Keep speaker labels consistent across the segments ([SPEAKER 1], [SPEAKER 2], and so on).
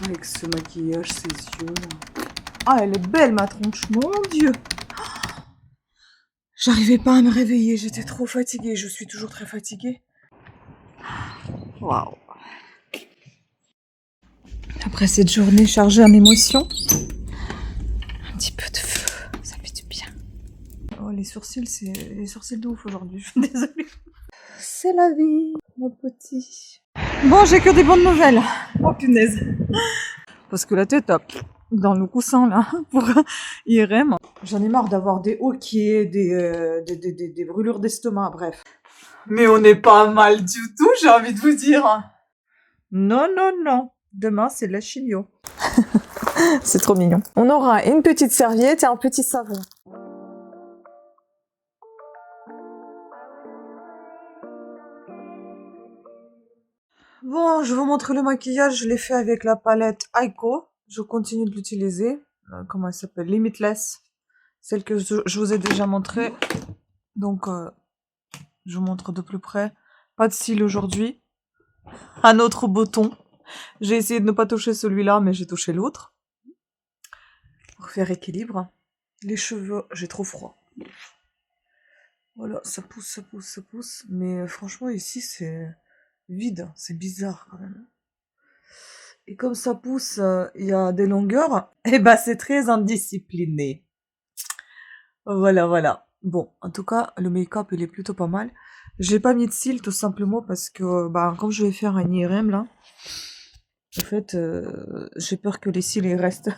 [SPEAKER 1] avec ce maquillage, ses yeux. Ah, elle est belle, ma tronche, mon Dieu. J'arrivais pas à me réveiller, j'étais trop fatiguée. Je suis toujours très fatiguée. Waouh. Après cette journée chargée en émotions, un petit peu de feu, ça fait du bien. Oh, les sourcils, c'est les sourcils de ouf aujourd'hui, je suis désolée. C'est la vie, mon petit. Bon, j'ai que des bonnes nouvelles. Oh punaise. Parce que la tête, dans le coussin là, pour IRM. J'en ai marre d'avoir des hoquets, des brûlures d'estomac, bref. Mais on n'est pas mal du tout, j'ai envie de vous dire. Non, non, non. Demain, c'est la chimio. C'est trop mignon. On aura une petite serviette et un petit savon. Bon, je vous montre le maquillage. Je l'ai fait avec la palette Aiko. Je continue de l'utiliser. Comment elle s'appelle? Limitless. Celle que je vous ai déjà montrée. Donc, je vous montre de plus près. Pas de cils aujourd'hui. Un autre bouton. J'ai essayé de ne pas toucher celui-là, mais j'ai touché l'autre. Pour faire équilibre. Les cheveux, j'ai trop froid. Voilà, ça pousse, ça pousse, ça pousse. Mais franchement, ici, c'est vide. C'est bizarre quand même. Et comme ça pousse, il y a des longueurs. Et bah, c'est très indiscipliné. Voilà, voilà. Bon, en tout cas, le make-up, il est plutôt pas mal. J'ai pas mis de cils, tout simplement, parce que, bah, comme je vais faire un IRM, là, en fait, j'ai peur que les cils, ils restent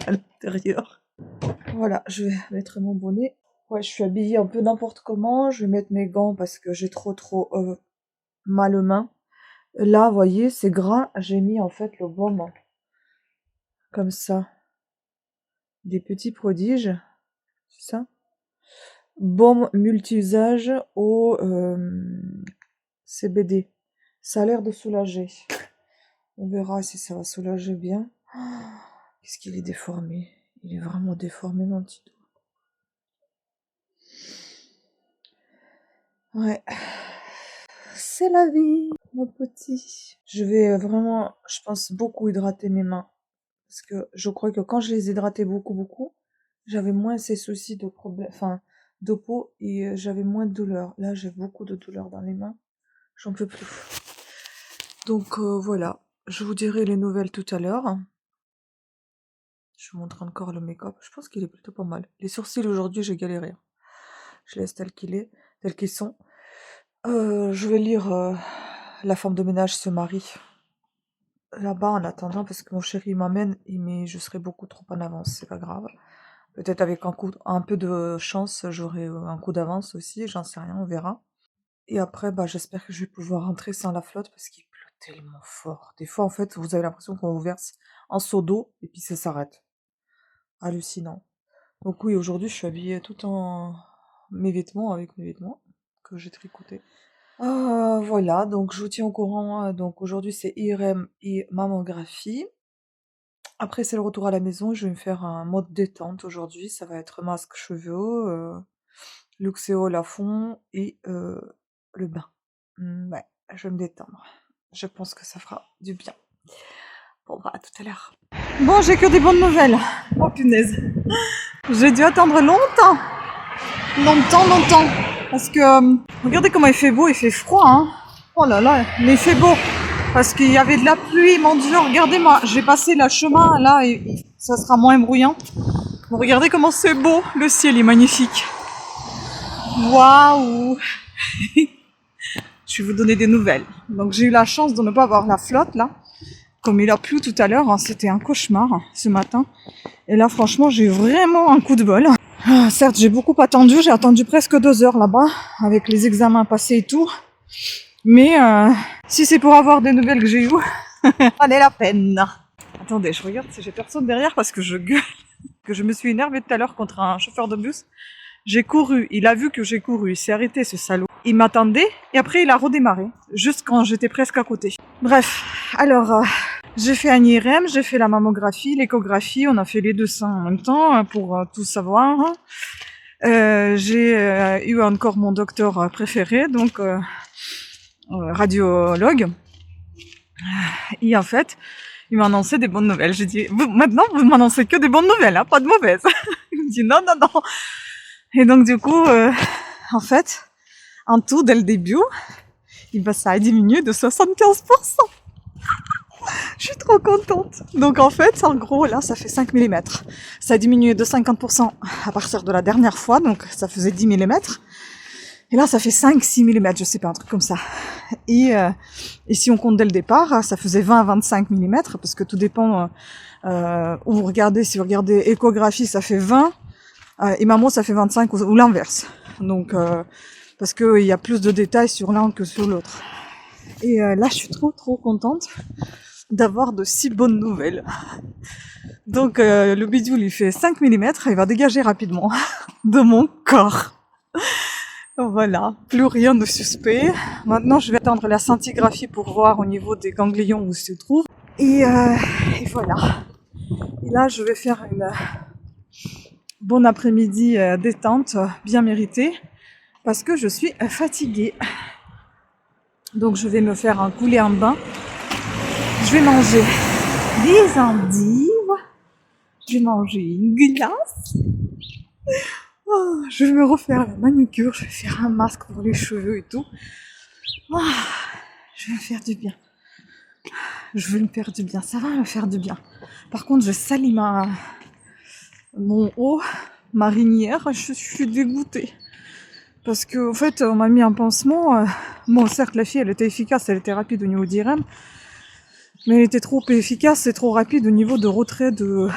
[SPEAKER 1] à l'intérieur. Voilà, je vais mettre mon bonnet. Ouais, je suis habillée un peu n'importe comment. Je vais mettre mes gants parce que j'ai trop mal aux mains. Là, vous voyez, c'est gras. J'ai mis en fait le baume. Comme ça. Des petits prodiges. C'est ça? Baume multi-usage au CBD. Ça a l'air de soulager. On verra si ça va soulager bien. Qu'est-ce qu'il est déformé? Il est vraiment déformé, mon petit doigt. Ouais. C'est la vie, mon petit. Je vais vraiment, je pense, beaucoup hydrater mes mains. Parce que je crois que quand je les hydratais beaucoup, j'avais moins ces soucis de problème, enfin, de peau et j'avais moins de douleur. Là, j'ai beaucoup de douleur dans les mains. J'en peux plus. Donc voilà, je vous dirai les nouvelles tout à l'heure. Je vous montre encore le make-up. Je pense qu'il est plutôt pas mal. Les sourcils aujourd'hui, j'ai galéré. Je laisse tel qu'ils sont. Je vais lire La femme de ménage se marie. Là-bas en attendant, parce que mon chéri m'amène, mais je serai beaucoup trop en avance, c'est pas grave. Peut-être avec un peu de chance, j'aurai un coup d'avance aussi, j'en sais rien, on verra. Et après, bah, j'espère que je vais pouvoir rentrer sans la flotte, parce qu'il pleut tellement fort. Des fois, en fait, vous avez l'impression qu'on vous verse un seau d'eau, et puis ça s'arrête. Hallucinant. Donc oui, aujourd'hui, je suis habillée tout en avec mes vêtements, que j'ai tricotés. Voilà, donc je vous tiens au courant. Donc aujourd'hui, c'est IRM et mammographie. Après, c'est le retour à la maison. Je vais me faire un mode détente aujourd'hui. Ça va être masque cheveux, luxéol à fond et le bain. Ouais, je vais me détendre. Je pense que ça fera du bien. Bon, bah, à tout à l'heure. Bon, j'ai que des bonnes nouvelles. Oh, punaise. J'ai dû attendre longtemps. Longtemps. Parce que, regardez comment il fait beau, il fait froid, hein. Oh là là, mais il fait beau. Parce qu'il y avait de la pluie, mon Dieu, regardez-moi. J'ai passé le chemin, là, et ça sera moins bruyant. Bon, regardez comment c'est beau. Le ciel est magnifique. Waouh. Je vais vous donner des nouvelles. Donc, j'ai eu la chance de ne pas avoir la flotte, là. Comme il a plu tout à l'heure, hein, c'était un cauchemar, ce matin. Et là, franchement, j'ai eu vraiment un coup de bol. Certes, j'ai beaucoup attendu. J'ai attendu presque 2 heures là-bas, avec les examens passés et tout. Mais si c'est pour avoir des nouvelles que j'ai eues, valait la peine. Attendez, je regarde si j'ai personne derrière parce que je gueule. Que je me suis énervée tout à l'heure contre un chauffeur de bus. J'ai couru, il a vu que j'ai couru, il s'est arrêté ce salaud. Il m'attendait et après il a redémarré, juste quand j'étais presque à côté. Bref, alors j'ai fait un IRM, j'ai fait la mammographie, l'échographie, on a fait les deux seins en même temps pour tout savoir. J'ai eu encore mon docteur préféré, donc radiologue. Et en fait,
[SPEAKER 2] il m'annonçait des bonnes nouvelles. J'ai dit, maintenant, vous m'annoncez que des bonnes nouvelles, hein, pas de mauvaises. Il me dit, non, non, non. Et donc, du coup, en fait, en tout, dès le début, ça a diminué de 75%. Je suis trop contente. Donc en fait, en gros, là, ça fait 5 mm. Ça a diminué de 50% à partir de la dernière fois, donc ça faisait 10 mm. Et là, ça fait 5-6 mm, je sais pas, un truc comme ça. Et si on compte dès le départ, ça faisait 20 à 25 mm, parce que tout dépend où vous regardez. Si vous regardez échographie, ça fait 20, et mammo, ça fait 25, ou l'inverse. Donc, parce qu'il y a plus de détails sur l'un que sur l'autre. Et là, je suis trop contente d'avoir de si bonnes nouvelles. Donc le bidule il fait 5 mm, il va dégager rapidement de mon corps. Voilà, plus rien de suspect. Maintenant je vais attendre la scintigraphie pour voir au niveau des ganglions où se trouve. Et voilà. Et là je vais faire une bonne après-midi détente, bien méritée, parce que je suis fatiguée. Donc je vais me faire couler un bain. Je vais manger des endives. Je vais manger une glace. Oh, je vais me refaire la manucure. Je vais faire un masque pour les cheveux et tout. Oh, je vais me faire du bien. Je vais me faire du bien. Ça va me faire du bien. Par contre, je salis mon haut, ma rinière. Je suis dégoûtée. Parce que, en fait, on m'a mis un pansement. Bon, certes, la fille, elle était efficace. Elle était rapide au niveau d'IRM. Mais elle était trop efficace et trop rapide au niveau de retrait de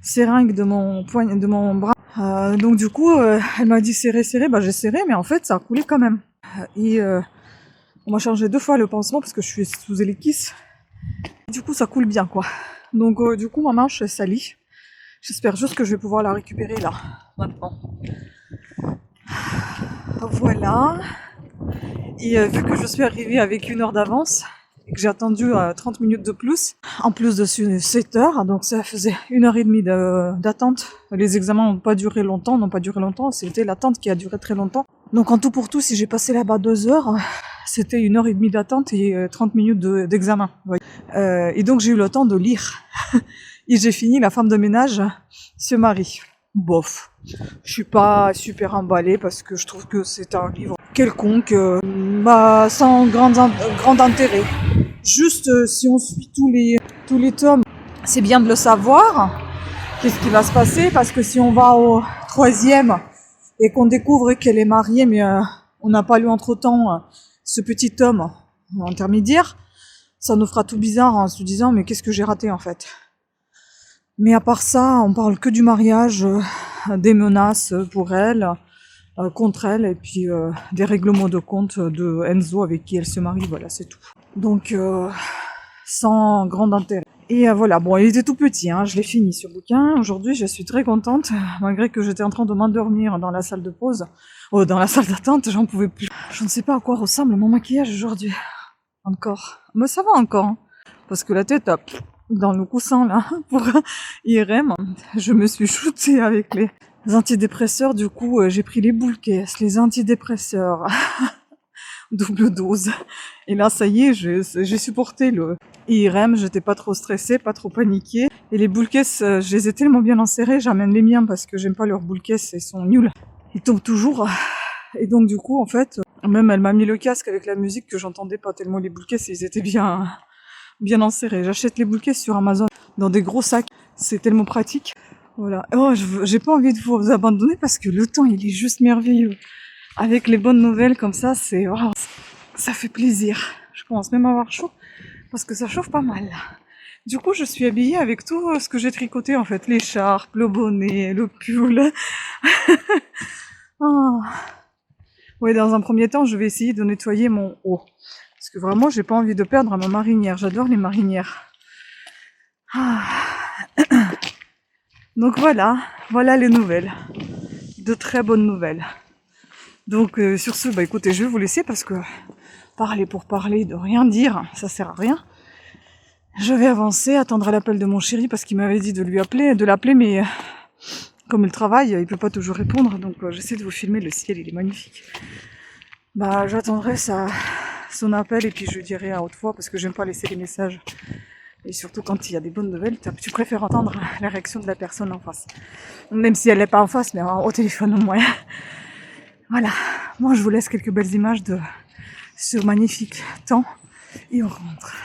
[SPEAKER 2] seringue de mon poignet, de mon bras. Donc du coup, elle m'a dit serrer, bah j'ai serré, mais en fait ça a coulé quand même. Et on m'a changé 2 fois le pansement parce que je suis sous hélicis. Du coup ça coule bien quoi. Donc du coup ma manche est salie. J'espère juste que je vais pouvoir la récupérer là, maintenant. Voilà. Et vu que je suis arrivée avec 1 heure d'avance, et que j'ai attendu 30 minutes de plus, en plus de 7 heures, donc ça faisait 1h30 d'attente. Les examens n'ont pas duré longtemps, c'était l'attente qui a duré très longtemps. Donc en tout pour tout, si j'ai passé là-bas 2 heures, c'était 1h30 d'attente et 30 minutes d'examen. Et donc j'ai eu le temps de lire. Et j'ai fini La femme de ménage se marie. Bof. Je suis pas super emballée parce que je trouve que c'est un livre quelconque, sans grand intérêt. Juste si on suit tous les tomes, c'est bien de le savoir, qu'est-ce qui va se passer, parce que si on va au 3e et qu'on découvre qu'elle est mariée, mais on n'a pas lu entre-temps ce petit tome intermédiaire, ça nous fera tout bizarre en se disant mais qu'est-ce que j'ai raté en fait. Mais à part ça, on parle que du mariage, des menaces pour elle, contre elle, et puis des règlements de compte de Enzo avec qui elle se marie, voilà, c'est tout. Donc, sans grand intérêt. Et voilà, bon, il était tout petit, hein, je l'ai fini ce bouquin. Aujourd'hui, je suis très contente, malgré que j'étais en train de m'endormir dans la salle de pause, dans la salle d'attente, j'en pouvais plus. Je ne sais pas à quoi ressemble mon maquillage aujourd'hui. Encore. Mais ça va encore, hein, parce que la tête, dans le coussin, là, pour IRM, je me suis shootée avec les antidépresseurs, du coup, j'ai pris les boules caisses, les antidépresseurs, double dose. Et là, ça y est, j'ai supporté le IRM, j'étais pas trop stressée, pas trop paniquée. Et les boules caisses, je les ai tellement bien enserrées, j'amène les miens parce que j'aime pas leurs boules caisses, ils sont nuls. Ils tombent toujours. Et donc, du coup, en fait, même elle m'a mis le casque avec la musique que j'entendais pas tellement les boules caisses, ils étaient bien enserrés. J'achète les boules caisses sur Amazon dans des gros sacs, c'est tellement pratique. Voilà. Oh, j'ai pas envie de vous abandonner parce que le temps, il est juste merveilleux. Avec les bonnes nouvelles comme ça, ça fait plaisir. Je commence même à avoir chaud parce que ça chauffe pas mal. Du coup, je suis habillée avec tout ce que j'ai tricoté en fait, l'écharpe, le bonnet, le pull. Oh. Ouais, dans un premier temps, je vais essayer de nettoyer mon haut parce que vraiment, j'ai pas envie de perdre ma marinière. J'adore les marinières. Ah. Donc voilà les nouvelles, de très bonnes nouvelles. Donc sur ce, écoutez, je vais vous laisser parce que parler pour parler, de rien dire, ça sert à rien. Je vais avancer, attendre l'appel de mon chéri parce qu'il m'avait dit de l'appeler, mais comme il travaille, il peut pas toujours répondre, donc j'essaie de vous filmer, le ciel il est magnifique. J'attendrai son appel et puis je lui dirai à haute voix parce que j'aime pas laisser les messages. Et surtout quand il y a des bonnes nouvelles, tu préfères entendre la réaction de la personne en face. Même si elle n'est pas en face, mais au téléphone au moins. Voilà. Moi, je vous laisse quelques belles images de ce magnifique temps et on rentre.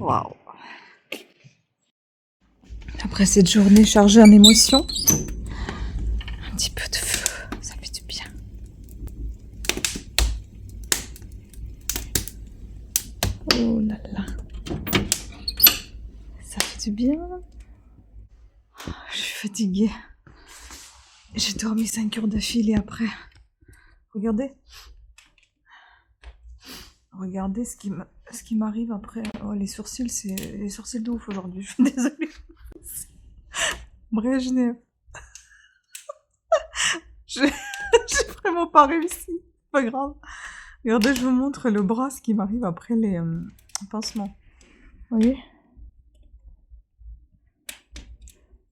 [SPEAKER 2] Waouh. Après cette journée chargée en émotions, un petit peu de feu, ça fait du bien. Oh là là. Ça fait du bien. Je suis fatiguée. J'ai dormi 5 heures d'affilée après. Regardez. Regardez ce qui m'arrive après. Oh, les sourcils, c'est les sourcils de ouf aujourd'hui. Je suis désolée. Brejnev. J'ai vraiment pas réussi. Pas grave. Regardez, je vous montre le bras, ce qui m'arrive après les pansements. Vous voyez?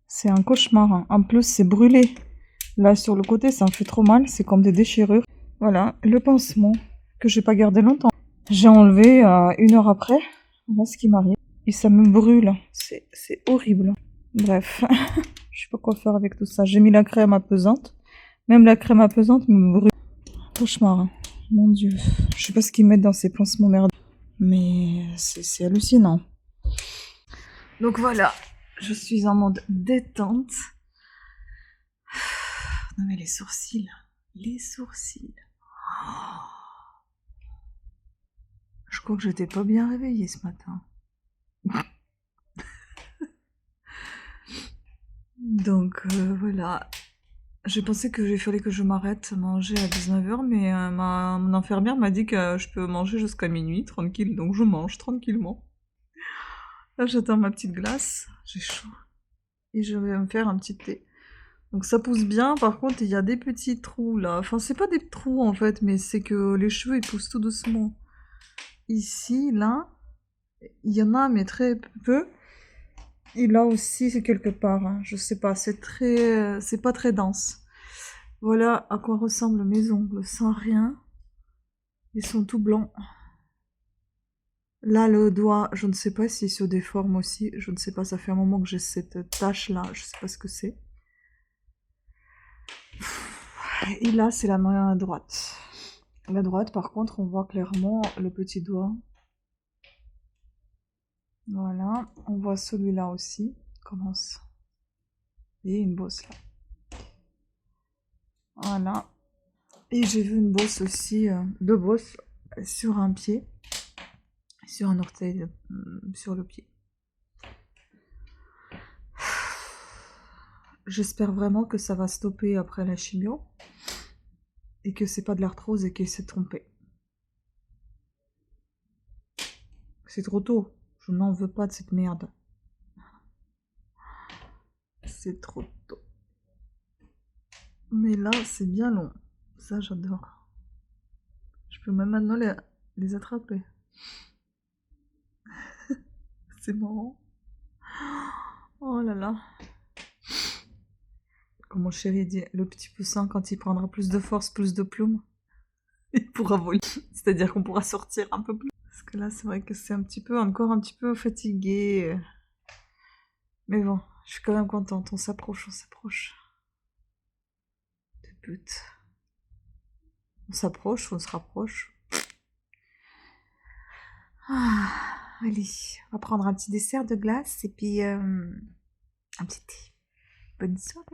[SPEAKER 2] C'est un cauchemar. Hein. En plus, c'est brûlé. Là, sur le côté, ça me fait trop mal. C'est comme des déchirures. Voilà, le pansement que j'ai pas gardé longtemps. J'ai enlevé 1 heure après. Voilà ce qui m'arrive. Et ça me brûle. C'est horrible. Bref, je sais pas quoi faire avec tout ça. J'ai mis la crème apaisante. Même la crème apaisante me brûle. Cauchemar. Hein. Mon Dieu. Je sais pas ce qu'ils mettent dans ces pansements merdeux. Mais c'est hallucinant. Donc voilà. Je suis en mode détente. Non mais les sourcils. Les sourcils. Oh. Je crois que j'étais pas bien réveillée ce matin. Donc voilà. J'ai pensé qu'il fallait que je m'arrête manger à 19h, mais mon infirmière m'a dit que je peux manger jusqu'à minuit, tranquille, donc je mange tranquillement. Là j'attends ma petite glace, j'ai chaud. Et je vais me faire un petit thé. Donc ça pousse bien, par contre il y a des petits trous là. Enfin c'est pas des trous en fait, mais c'est que les cheveux ils poussent tout doucement. Ici, là, il y en a mais très peu. Et là aussi c'est quelque part, hein. Je sais pas, c'est pas très dense. Voilà à quoi ressemblent mes ongles sans rien. Ils sont tout blancs. Là, le doigt, je ne sais pas s'il se déforme aussi. Je ne sais pas, ça fait un moment que j'ai cette tache-là. Je ne sais pas ce que c'est. Et là, c'est la main droite. La droite, par contre, on voit clairement le petit doigt. Voilà. On voit celui-là aussi. Commence. Et une bosse là. Voilà. Et j'ai vu une bosse aussi, 2 bosses sur un pied. Sur un orteil, sur le pied. J'espère vraiment que ça va stopper après la chimio. Et que c'est pas de l'arthrose et qu'il s'est trompé. C'est trop tôt. Je n'en veux pas de cette merde. C'est trop tôt. Mais là, c'est bien long. Ça, j'adore. Je peux même maintenant les attraper. C'est marrant. Oh là là. Comme mon chéri dit, le petit poussin, quand il prendra plus de force, plus de plumes, il pourra voler. C'est-à-dire qu'on pourra sortir un peu plus. Parce que là, c'est vrai que c'est encore un petit peu fatigué. Mais bon, je suis quand même contente. On s'approche. De pute. On s'approche, on se rapproche. Ah, allez, on va prendre un petit dessert de glace et puis un petit thé. Bonne soirée.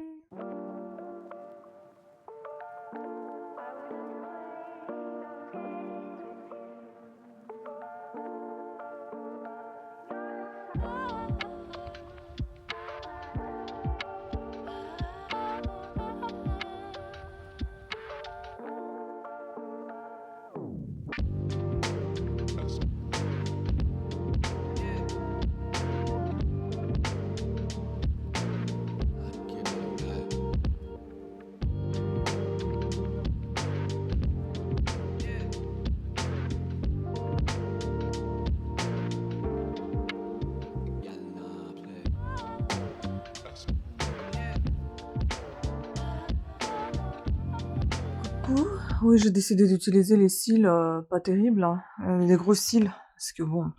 [SPEAKER 1] coup, oui, j'ai décidé d'utiliser les cils pas terribles, hein, les gros cils, parce que bon,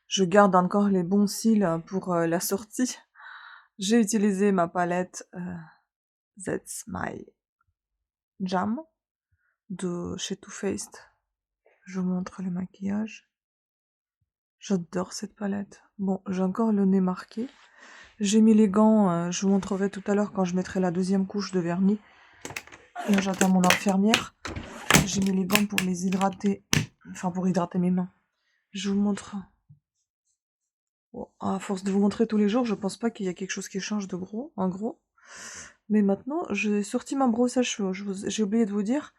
[SPEAKER 1] je garde encore les bons cils pour la sortie. J'ai utilisé ma palette That's My Jam de chez Too Faced. Je vous montre le maquillage. J'adore cette palette. Bon, j'ai encore le nez marqué. J'ai mis les gants, je vous montrerai tout à l'heure quand je mettrai la deuxième couche de vernis. Là, j'attends mon infirmière. J'ai mis les gants pour les hydrater. Enfin, pour hydrater mes mains. Je vous montre. Bon, à force de vous montrer tous les jours, je pense pas qu'il y a quelque chose qui change de gros, en gros. Mais maintenant, j'ai sorti ma brosse à cheveux. J'ai oublié de vous dire,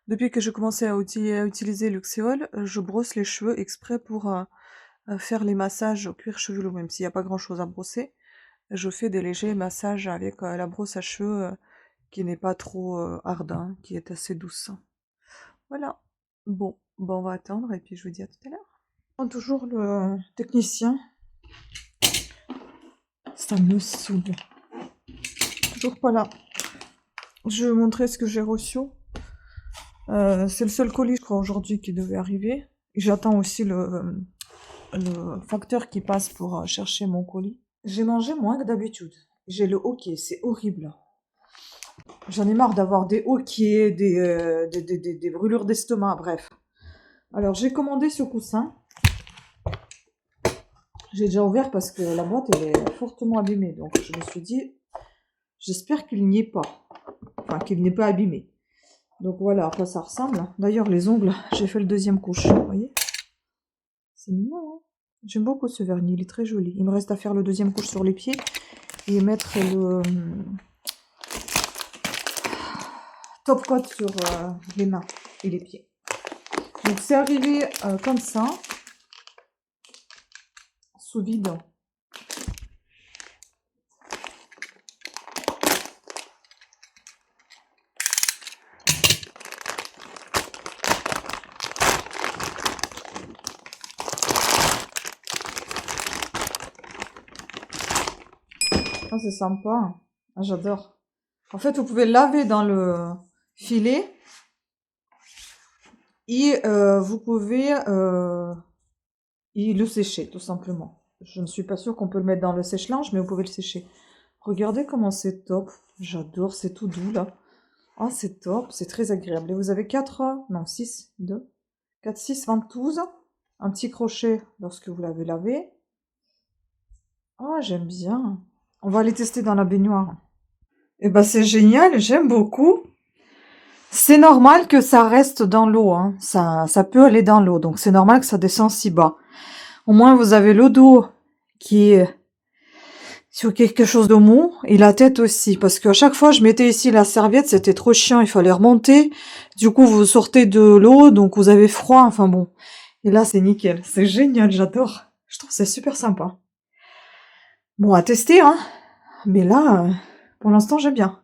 [SPEAKER 1] depuis que j'ai commencé à utiliser Luxéol, je brosse les cheveux exprès pour faire les massages au cuir chevelu, même s'il n'y a pas grand chose à brosser. Je fais des légers massages avec la brosse à cheveux qui n'est pas trop ardent, qui est assez douce. Voilà. Bon, on va attendre et puis je vous dis à tout à l'heure. Toujours le technicien. Ça me saoule. Toujours pas là. Je vais vous montrer ce que j'ai reçu. C'est le seul colis, je crois, aujourd'hui qui devait arriver. J'attends aussi le facteur qui passe pour chercher mon colis. J'ai mangé moins que d'habitude. J'ai le hoquet, c'est horrible. J'en ai marre d'avoir des hoquets, des brûlures d'estomac, bref. Alors, j'ai commandé ce coussin. J'ai déjà ouvert parce que la boîte elle est fortement abîmée. Donc, je me suis dit, j'espère qu'il n'y est pas. Enfin, qu'il n'est pas abîmé. Donc, voilà à quoi ça ressemble. D'ailleurs, les ongles, j'ai fait le deuxième couche. Vous voyez? C'est mignon, hein? J'aime beaucoup ce vernis, il est très joli. Il me reste à faire le deuxième couche sur les pieds et mettre le top coat sur les mains et les pieds. Donc c'est arrivé comme ça, sous vide. Ah, c'est sympa. Ah, j'adore. En fait, vous pouvez le laver dans le filet et vous pouvez le sécher, tout simplement. Je ne suis pas sûre qu'on peut le mettre dans le sèche-linge, mais vous pouvez le sécher. Regardez comment c'est top. J'adore, c'est tout doux, là. Ah, c'est top, c'est très agréable. Et vous avez 6, 2, 4, 6 ventouses. Un petit crochet lorsque vous l'avez lavé. Ah, j'aime bien. On va les tester dans la baignoire. Eh ben, c'est génial, j'aime beaucoup. C'est normal que ça reste dans l'eau, hein. Ça peut aller dans l'eau, donc c'est normal que ça descende si bas. Au moins, vous avez le dos qui est sur quelque chose de mou et la tête aussi. Parce qu'à chaque fois, je mettais ici la serviette, c'était trop chiant, il fallait remonter. Du coup, vous sortez de l'eau, donc vous avez froid, enfin bon. Et là, c'est nickel. C'est génial, j'adore. Je trouve que c'est super sympa. Bon, à tester, hein. Mais là, pour l'instant, j'aime bien.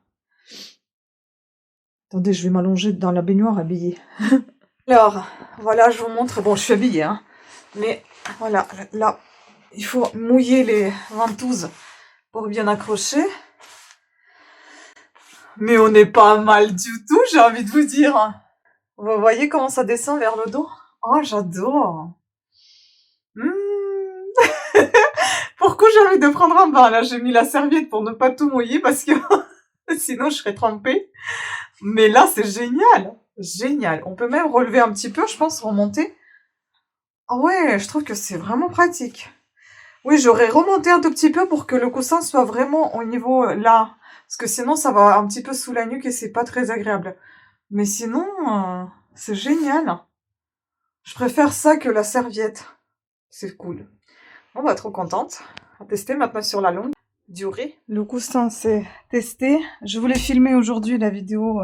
[SPEAKER 1] Attendez, je vais m'allonger dans la baignoire habillée. Alors, voilà, je vous montre. Bon, je suis habillée, hein. Mais voilà, là, il faut mouiller les ventouses pour bien accrocher. Mais on n'est pas mal du tout, j'ai envie de vous dire. Vous voyez comment ça descend vers le dos? Oh, j'adore. Pourquoi j'ai envie de prendre un bain, là? J'ai mis la serviette pour ne pas tout mouiller parce que sinon je serais trempée. Mais là, c'est génial. Génial. On peut même relever un petit peu, je pense, remonter. Ah ouais, je trouve que c'est vraiment pratique. Oui, j'aurais remonté un tout petit peu pour que le coussin soit vraiment au niveau là. Parce que sinon, ça va un petit peu sous la nuque et c'est pas très agréable. Mais sinon, c'est génial. Je préfère ça que la serviette. C'est cool. Bon, bah, trop contente. On va tester maintenant sur la longue durée. Le coussin, c'est testé. Je voulais filmer aujourd'hui la vidéo...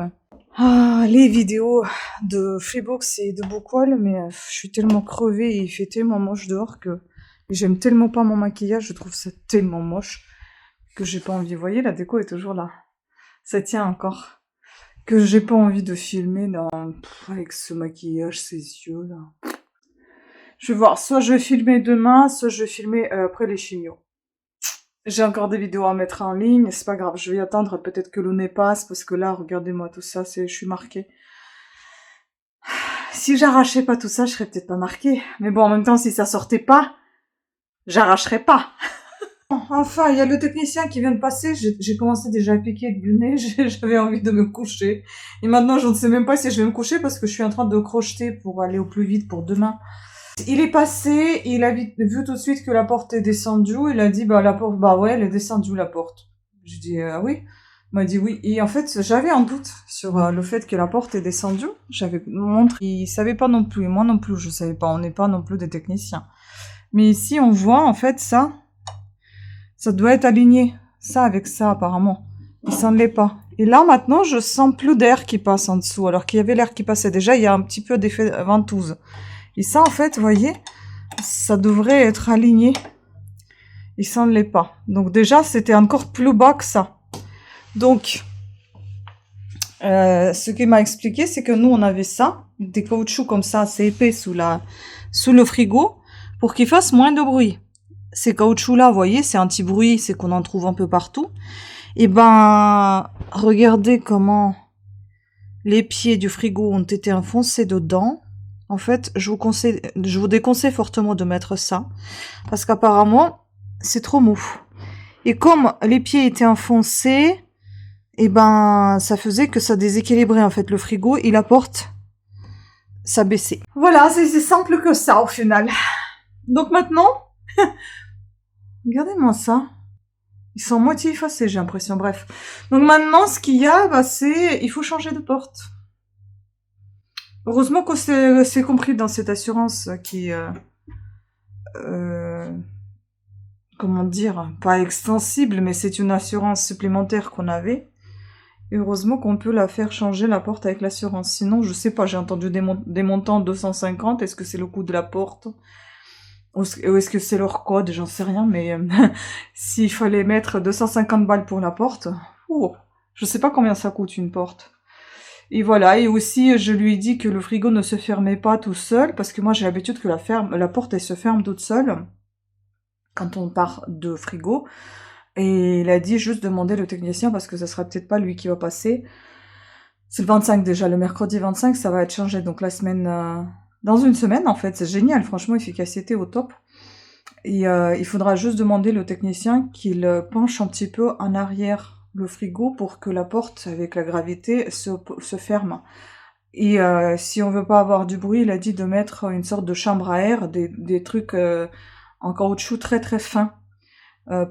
[SPEAKER 1] les vidéos de Freebox et de Bookwall, mais je suis tellement crevée et il fait tellement moche dehors que j'aime tellement pas mon maquillage, je trouve ça tellement moche que j'ai pas envie. Vous voyez, la déco est toujours là. Ça tient encore. Que j'ai pas envie de filmer avec ce maquillage, ces yeux là. Je vais voir, soit je vais filmer demain, soit je vais filmer après les chimios.
[SPEAKER 2] J'ai encore des vidéos à mettre en ligne, c'est pas grave, je vais y attendre, peut-être que le nez passe, parce que là, regardez-moi tout ça, je suis marquée. Si j'arrachais pas tout ça, je serais peut-être pas marquée. Mais bon, en même temps, si ça sortait pas, j'arracherais pas. Enfin, il y a le technicien qui vient de passer, j'ai commencé déjà à piquer du nez, j'avais envie de me coucher. Et maintenant, je ne sais même pas si je vais me coucher parce que je suis en train de crocheter pour aller au plus vite pour demain. Il est passé, il a vu tout de suite que la porte est descendue, il a dit, bah la porte, bah ouais, elle est descendue la porte. Je dis, oui. Il m'a dit oui. Et en fait, j'avais un doute sur le fait que la porte est descendue. J'avais montré, il savait pas non plus, et moi non plus, je savais pas, on n'est pas non plus des techniciens. Mais ici, on voit, en fait, ça doit être aligné. Ça avec ça, apparemment. Il s'en l'est pas. Et là, maintenant, je sens plus d'air qui passe en dessous, alors qu'il y avait l'air qui passait. Déjà, il y a un petit peu d'effet ventouse. Et ça, en fait, vous voyez, ça devrait être aligné. Il s'en l'est pas. Donc déjà, c'était encore plus bas que ça. Donc, ce qu'il m'a expliqué, c'est que nous, on avait ça, des caoutchoucs comme ça, assez épais sous le frigo, pour qu'il fasse moins de bruit. Ces caoutchoucs-là, vous voyez, c'est anti-bruit, c'est qu'on en trouve un peu partout. Et ben, regardez comment les pieds du frigo ont été enfoncés dedans. En fait, je vous déconseille fortement de mettre ça, parce qu'apparemment, c'est trop mou. Et comme les pieds étaient enfoncés, et ben, ça faisait que ça déséquilibrait en fait le frigo et la porte, ça baissait. Voilà, c'est simple que ça au final. Donc maintenant, regardez-moi ça. Ils sont moitié effacés, j'ai l'impression. Bref. Donc maintenant, ce qu'il y a, bah, il faut changer de porte. Heureusement que c'est compris dans cette assurance qui, comment dire, pas extensible, mais c'est une assurance supplémentaire qu'on avait. Et heureusement qu'on peut la faire changer la porte avec l'assurance. Sinon, je sais pas, j'ai entendu des montants 250. Est-ce que c'est le coût de la porte? Ou est-ce que c'est leur code? J'en sais rien, mais s'il fallait mettre 250 balles pour la porte, je sais pas combien ça coûte une porte. Et voilà, et aussi je lui ai dit que le frigo ne se fermait pas tout seul, parce que moi j'ai l'habitude que la porte elle se ferme toute seule quand on part de frigo. Et il a dit juste demander le technicien parce que ça sera peut-être pas lui qui va passer. C'est le 25 déjà, le mercredi 25 ça va être changé, donc la semaine... dans une semaine en fait, c'est génial, franchement efficacité au top. Et il faudra juste demander le technicien qu'il penche un petit peu en arrière le frigo pour que la porte avec la gravité se ferme. Et si on veut pas avoir du bruit, il a dit de mettre une sorte de chambre à air, des trucs en caoutchouc très très fin,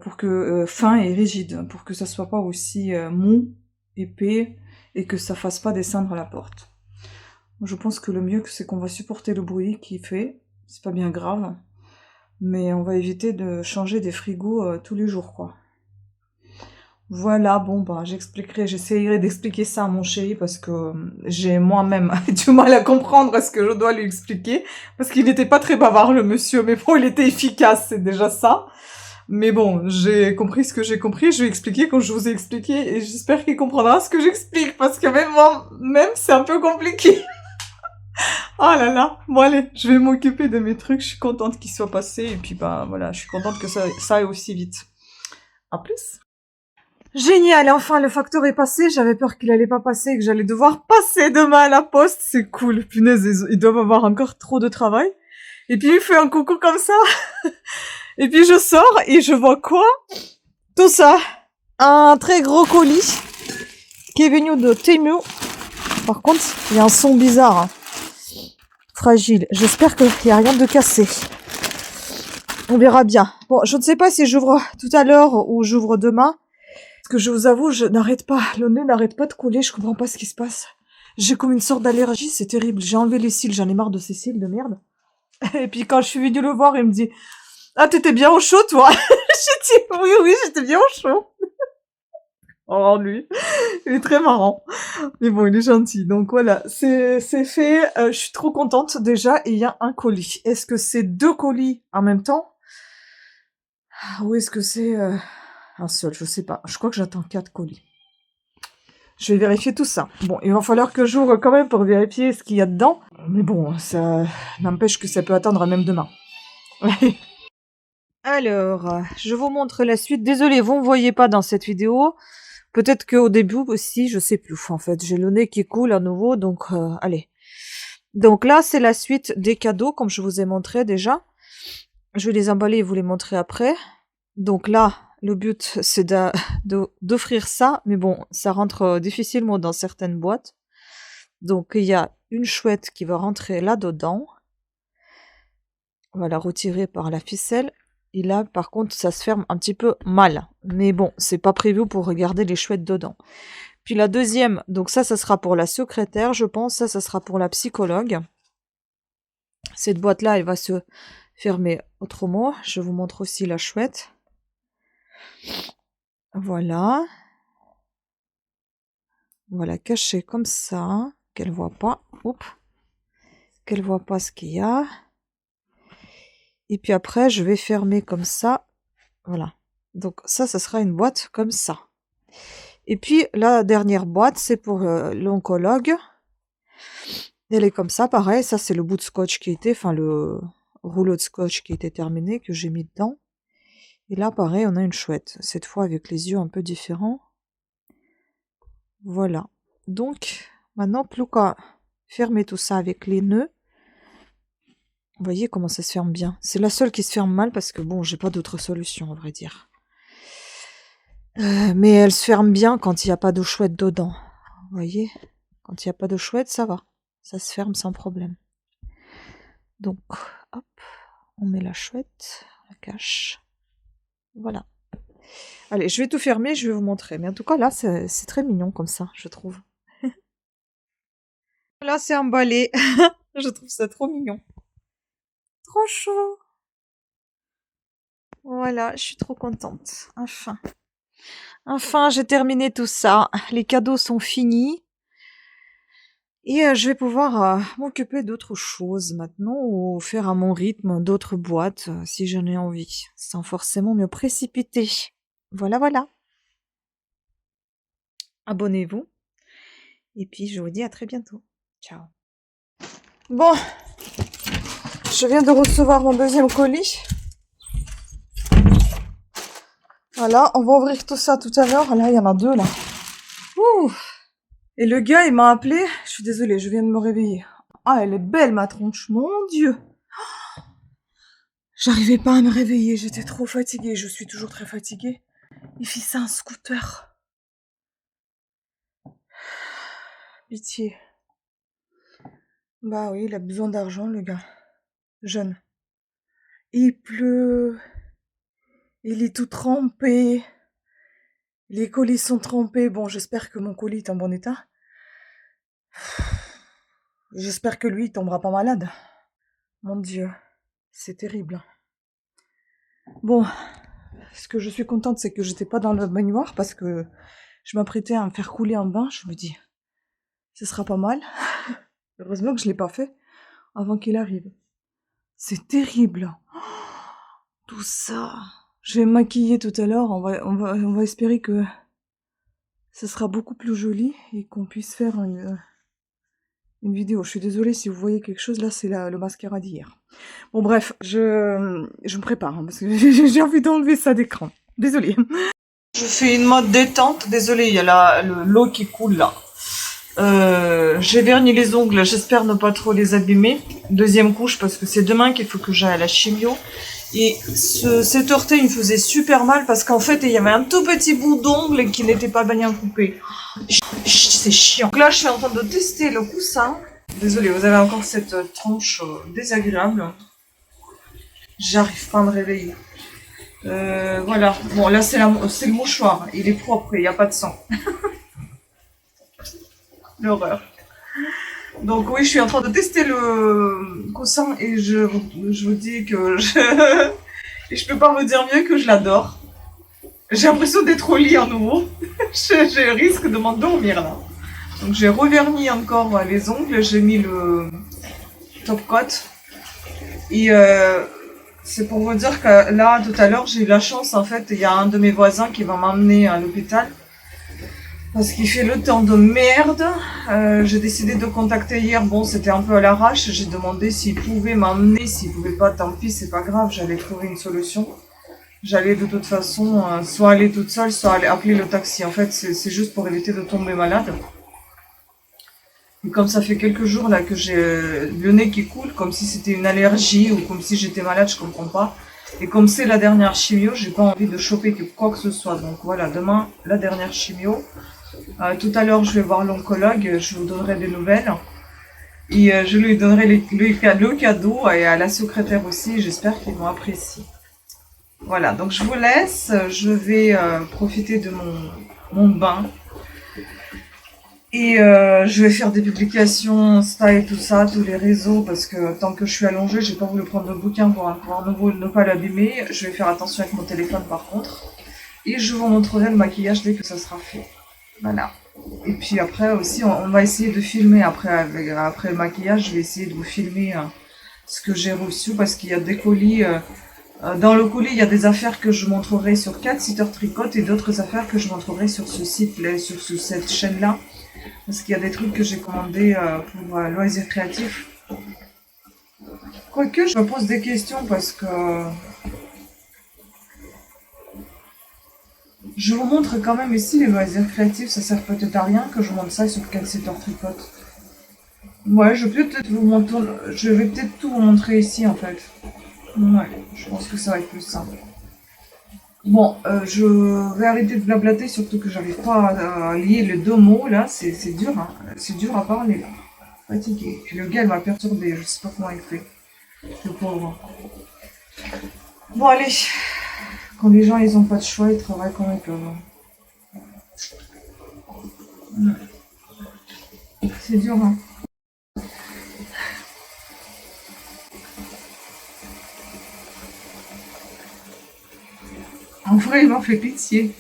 [SPEAKER 2] pour que fin et rigide, pour que ça soit pas aussi mou, épais, et que ça fasse pas descendre la porte. Je pense que le mieux c'est qu'on va supporter le bruit qu'il fait, c'est pas bien grave, mais on va éviter de changer des frigos tous les jours quoi. Voilà, bon bah j'essayerai d'expliquer ça à mon chéri parce que j'ai moi-même du mal à comprendre ce que je dois lui expliquer, parce qu'il n'était pas très bavard le monsieur, mais bon il était efficace, c'est déjà ça. Mais bon, j'ai compris ce que j'ai compris, je vais expliquer comme je vous ai expliqué, et j'espère qu'il comprendra ce que j'explique, parce que même moi-même c'est un peu compliqué. Oh là là, bon allez, je vais m'occuper de mes trucs, je suis contente qu'ils soient passés, et puis bah voilà, je suis contente que ça aille aussi vite. À plus. Génial, enfin le facteur est passé, j'avais peur qu'il allait pas passer, que j'allais devoir passer demain à la poste, c'est cool, punaise, ils doivent avoir encore trop de travail. Et puis il fait un coucou comme ça, et puis je sors et je vois quoi? Tout ça, un très gros colis qui est venu de Temu. Par contre, il y a un son bizarre, hein. Fragile, j'espère qu'il n'y a rien de cassé. On verra bien. Bon, je ne sais pas si j'ouvre tout à l'heure ou j'ouvre demain. Parce que je vous avoue, je n'arrête pas, le nez n'arrête pas de couler, je comprends pas ce qui se passe. J'ai comme une sorte d'allergie, c'est terrible. J'ai enlevé les cils, j'en ai marre de ces cils de merde. Et puis quand je suis venue le voir, il me dit « Ah, t'étais bien au chaud, toi ?» J'ai dit « Oui, j'étais bien au chaud. » Oh, lui, il est très marrant. Mais bon, il est gentil. Donc voilà, c'est fait. Je suis trop contente déjà. Et il y a un colis. Est-ce que c'est 2 colis en même temps? Ou est-ce que c'est... un seul, je sais pas. Je crois que j'attends 4 colis. Je vais vérifier tout ça. Bon, il va falloir que j'ouvre quand même pour vérifier ce qu'il y a dedans. Mais bon, ça n'empêche que ça peut attendre même demain.
[SPEAKER 1] Alors, je vous montre la suite. Désolée, vous ne voyez pas dans cette vidéo. Peut-être qu'au début aussi, je sais plus. En fait, j'ai le nez qui coule à nouveau, donc allez. Donc là, c'est la suite des cadeaux, comme je vous ai montré déjà. Je vais les emballer et vous les montrer après. Donc là, le but, c'est d'offrir ça, mais bon, ça rentre difficilement dans certaines boîtes. Donc il y a une chouette qui va rentrer là-dedans. On va la retirer par la ficelle. Et là, par contre, ça se ferme un petit peu mal. Mais bon, c'est pas prévu pour regarder les chouettes dedans. Puis la deuxième, donc ça sera pour la secrétaire, je pense. Ça sera pour la psychologue. Cette boîte-là, elle va se fermer autrement. Je vous montre aussi la chouette. Voilà. Voilà, cachée comme ça. Qu'elle voit pas. Oups. Qu'elle voit pas ce qu'il y a. Et puis après, je vais fermer comme ça. Voilà. Donc ça sera une boîte comme ça. Et puis la dernière boîte, c'est pour l'oncologue. Elle est comme ça, pareil. Ça, c'est le bout de scotch qui était, enfin le rouleau de scotch qui était terminé, que j'ai mis dedans. Et là, pareil, on a une chouette. Cette fois avec les yeux un peu différents. Voilà. Donc, maintenant, plus qu'à fermer tout ça avec les nœuds. Vous voyez comment ça se ferme bien. C'est la seule qui se ferme mal parce que bon, j'ai pas d'autre solution, à vrai dire. Mais elle se ferme bien quand il n'y a pas de chouette dedans. Vous voyez? Quand il n'y a pas de chouette, ça va. Ça se ferme sans problème. Donc, hop, on met la chouette, la cache. Voilà. Allez, je vais tout fermer, je vais vous montrer. Mais en tout cas, là, c'est très mignon comme ça, je trouve. Là, c'est emballé. Je trouve ça trop mignon. Trop chaud. Voilà, je suis trop contente. Enfin. Enfin, j'ai terminé tout ça. Les cadeaux sont finis. Et je vais pouvoir m'occuper d'autres choses maintenant ou faire à mon rythme d'autres boîtes si j'en ai envie, sans forcément me précipiter. Voilà, voilà. Abonnez-vous. Et puis, je vous dis à très bientôt. Ciao. Bon, je viens de recevoir mon deuxième colis. Voilà, on va ouvrir tout ça tout à l'heure. Là, il y en a deux, là. Ouh. Et le gars, il m'a appelé. Je suis désolée, je viens de me réveiller. Ah, elle est belle, ma tronche. Mon Dieu. J'arrivais pas à me réveiller. J'étais trop fatiguée. Je suis toujours très fatiguée. Il fit ça un scooter. Pitié. Bah oui, il a besoin d'argent, le gars. Jeune. Il pleut. Il est tout trempé. Les colis sont trempés. Bon, j'espère que mon colis est en bon état. J'espère que lui, il tombera pas malade. Mon Dieu, c'est terrible. Bon, ce que je suis contente, c'est que j'étais pas dans le baignoire parce que je m'apprêtais à me faire couler un bain. Je me dis, ce sera pas mal. Heureusement que je l'ai pas fait avant qu'il arrive. C'est terrible. Tout ça. Je vais me maquiller tout à l'heure. On va espérer que ce sera beaucoup plus joli et qu'on puisse faire une vidéo. Je suis désolée si vous voyez quelque chose. Là, c'est le mascara d'hier. Bon, bref, je me prépare parce que j'ai envie d'enlever ça d'écran. Désolée. Je fais une mode détente. Désolée, il y a l'eau qui coule là. J'ai verni les ongles. J'espère ne pas trop les abîmer. Deuxième couche parce que c'est demain qu'il faut que j'aille à la chimio. Et cet orteil me faisait super mal parce qu'en fait, il y avait un tout petit bout d'ongle qui n'était pas bien coupé. C'est chiant. Donc là, je suis en train de tester le coussin. Désolée, vous avez encore cette tranche désagréable. J'arrive pas à me réveiller. Voilà. Bon, là, c'est le mouchoir. Il est propre, il n'y a pas de sang. L'horreur. Donc oui, je suis en train de tester le coussin et je vous dis que je peux pas vous dire mieux que je l'adore. J'ai l'impression d'être au lit à nouveau. je risque de m'endormir là. Donc j'ai reverni encore les ongles, j'ai mis le top coat. Et c'est pour vous dire que là, tout à l'heure, j'ai eu la chance, en fait, il y a un de mes voisins qui va m'emmener à l'hôpital. Parce qu'il fait le temps de merde. J'ai décidé de contacter hier. Bon, c'était un peu à l'arrache. J'ai demandé s'il pouvait m'emmener. S'il pouvait pas, tant pis, c'est pas grave. J'allais trouver une solution. J'allais de toute façon soit aller toute seule, soit aller appeler le taxi. En fait, c'est juste pour éviter de tomber malade. Et comme ça fait quelques jours là que j'ai le nez qui coule, comme si c'était une allergie ou comme si j'étais malade, je comprends pas. Et comme c'est la dernière chimio, j'ai pas envie de choper quoi que ce soit. Donc voilà, demain, la dernière chimio. Tout à l'heure, je vais voir l'oncologue, je vous donnerai des nouvelles. Et je lui donnerai le cadeau et à la secrétaire aussi, j'espère qu'ils vont apprécier. Voilà, donc je vous laisse, je vais profiter de mon bain. Et je vais faire des publications Insta et tout ça, tous les réseaux, parce que tant que je suis allongée, j'ai pas voulu prendre le bouquin pour ne pas l'abîmer. Je vais faire attention avec mon téléphone par contre. Et je vous montrerai le maquillage dès que ça sera fait. Voilà. Et puis après aussi, on va essayer de filmer après le maquillage. Je vais essayer de vous filmer ce que j'ai reçu parce qu'il y a des colis. Dans le colis, il y a des affaires que je montrerai sur Cat Sitter Tricot et d'autres affaires que je montrerai sur ce site-là, sur cette chaîne-là. Parce qu'il y a des trucs que j'ai commandés pour loisirs créatifs. Quoique, je me pose des questions parce que je vous montre quand même ici les loisirs créatifs. Ça sert peut-être à rien que je montre ça sur Cat Sitter Tricot. Ouais, je vais peut-être tout vous montrer ici en fait. Ouais, je pense que ça va être plus simple. Bon, je vais arrêter de blablater, surtout que j'arrive pas à lier les deux mots là. C'est dur, hein. C'est dur à parler là. Fatigué. Puis le gars, il m'a perturbé. Je sais pas comment il fait. Le pauvre. Bon, allez. Quand les gens, ils ont pas de choix, ils travaillent comme ils peuvent. C'est dur, hein. En vrai, il m'en fait pitié.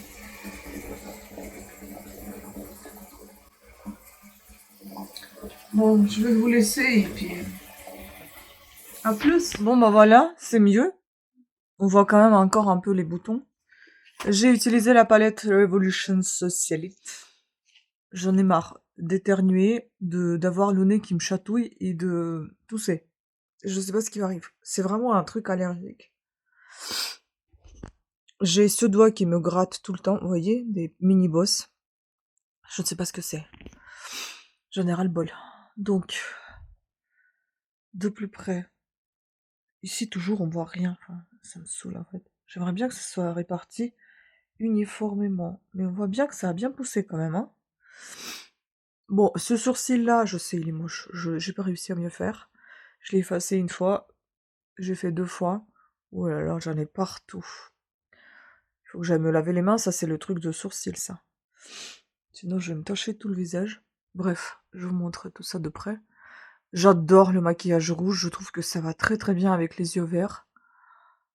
[SPEAKER 1] Bon, je vais vous laisser et puis à plus. Bon, bah voilà, c'est mieux. On voit quand même encore un peu les boutons. J'ai utilisé la palette Revolution Socialite. J'en ai marre d'éternuer, d'avoir le nez qui me chatouille et de tousser. Je sais pas ce qui m'arrive. C'est vraiment un truc allergique. J'ai ce doigt qui me gratte tout le temps, vous voyez, des mini-bosses. Je ne sais pas ce que c'est. J'en ai ras-le-bol. Donc, de plus près. Ici, toujours, on voit rien. Enfin, ça me saoule, en fait. J'aimerais bien que ça soit réparti uniformément. Mais on voit bien que ça a bien poussé, quand même, hein. Bon, ce sourcil-là, je sais, il est moche. J'ai pas réussi à mieux faire. Je l'ai effacé une fois. J'ai fait 2 fois. Oh là là, j'en ai partout. Il faut que j'aille me laver les mains, ça c'est le truc de sourcil, ça. Sinon, je vais me tacher tout le visage. Bref, je vous montre tout ça de près. J'adore le maquillage rouge, je trouve que ça va très très bien avec les yeux verts.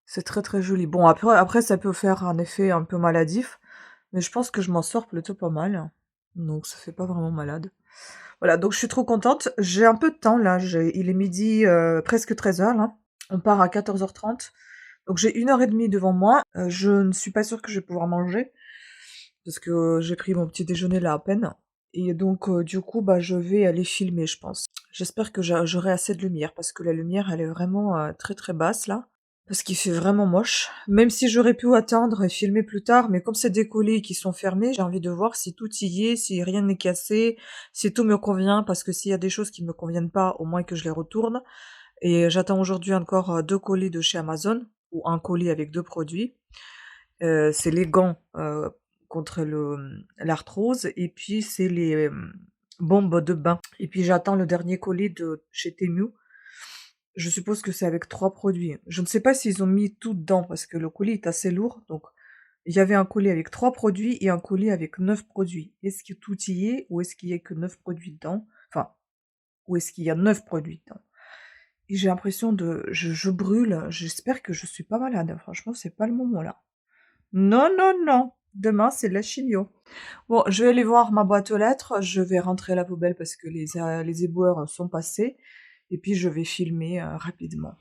[SPEAKER 1] C'est très très joli. Bon, après ça peut faire un effet un peu maladif, mais je pense que je m'en sors plutôt pas mal. Donc ça fait pas vraiment malade. Voilà, donc je suis trop contente. J'ai un peu de temps là, il est midi, presque 13h là. On part à 14h30. Donc j'ai 1 heure et demie devant moi. Je ne suis pas sûre que je vais pouvoir manger, parce que j'ai pris mon petit déjeuner là à peine. Et donc du coup, bah, je vais aller filmer, je pense. J'espère que j'aurai assez de lumière, parce que la lumière, elle est vraiment très très basse là. Parce qu'il fait vraiment moche. Même si j'aurais pu attendre et filmer plus tard, mais comme c'est des colis qui sont fermés, j'ai envie de voir si tout y est, si rien n'est cassé, si tout me convient, parce que s'il y a des choses qui ne me conviennent pas, au moins que je les retourne. Et j'attends aujourd'hui encore 2 colis de chez Amazon, ou un colis avec 2 produits. C'est les gants contre l'arthrose, et puis c'est les bombes de bain. Et puis j'attends le dernier colis de chez Temu. Je suppose que c'est avec 3 produits. Je ne sais pas s'ils ont mis tout dedans parce que le colis est assez lourd. Donc, il y avait un colis avec 3 produits et un colis avec 9 produits. Est-ce que tout y est ou est-ce qu'il y a que 9 produits dedans? Enfin, ou est-ce qu'il y a 9 produits dedans? Et j'ai l'impression je brûle. J'espère que je suis pas malade. Franchement, c'est pas le moment là. Non, non, non. Demain, c'est de la chimio. Bon, je vais aller voir ma boîte aux lettres. Je vais rentrer à la poubelle parce que les éboueurs sont passés. Et puis, je vais filmer rapidement.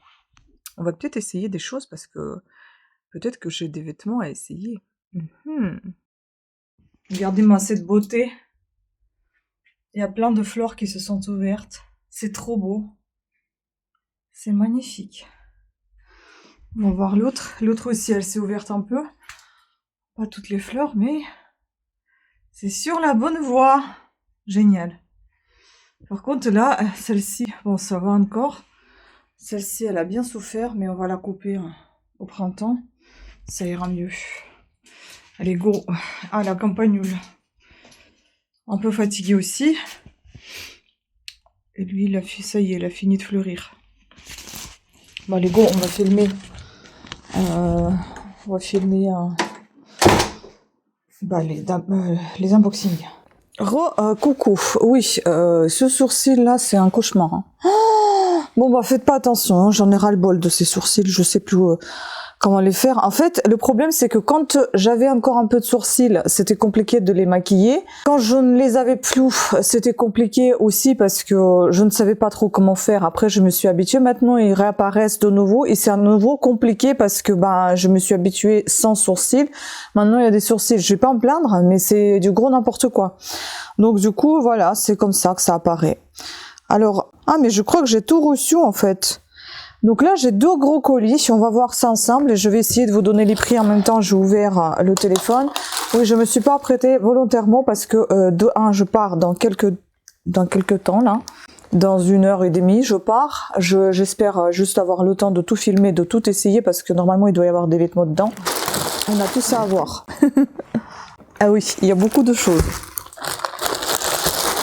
[SPEAKER 1] On va peut-être essayer des choses parce que peut-être que j'ai des vêtements à essayer. Mhm. Regardez-moi cette beauté. Il y a plein de fleurs qui se sont ouvertes. C'est trop beau. C'est magnifique.
[SPEAKER 2] On va voir l'autre. L'autre aussi, elle s'est ouverte un peu. Pas toutes les fleurs, mais c'est sur la bonne voie. Génial. Par contre, là, celle-ci, bon, ça va encore. Celle-ci, elle a bien souffert, mais on va la couper au printemps. Ça ira mieux. Allez, go. Ah, la campanule. Un peu fatigué aussi. Et lui, il a fait, ça y est, il a fini de fleurir. Bon, allez, go, on va filmer. On va filmer les unboxings. Coucou. Oui, ce sourcil-là, c'est un cauchemar. Hein. Bon, bah, faites pas attention. Hein, j'en ai ras-le-bol de ces sourcils. Je sais plus comment les faire. En fait, le problème, c'est que quand j'avais encore un peu de sourcils, c'était compliqué de les maquiller. Quand je ne les avais plus, c'était compliqué aussi parce que je ne savais pas trop comment faire. Après, je me suis habituée. Maintenant, ils réapparaissent de nouveau et c'est à nouveau compliqué parce que je me suis habituée sans sourcils. Maintenant, il y a des sourcils. Je vais pas en plaindre, mais c'est du gros n'importe quoi. Donc, du coup, voilà, c'est comme ça que ça apparaît. Alors, mais je crois que j'ai tout reçu en fait. Donc là, j'ai 2 gros colis. On va voir ça ensemble et je vais essayer de vous donner les prix en même temps. J'ai ouvert le téléphone. Oui, je me suis pas apprêtée volontairement parce que de 1, je pars dans quelques temps là. Dans 1h30, je pars. J'espère juste avoir le temps de tout filmer, de tout essayer parce que normalement, il doit y avoir des vêtements dedans. On a tout ça à voir. Ah oui, il y a beaucoup de choses.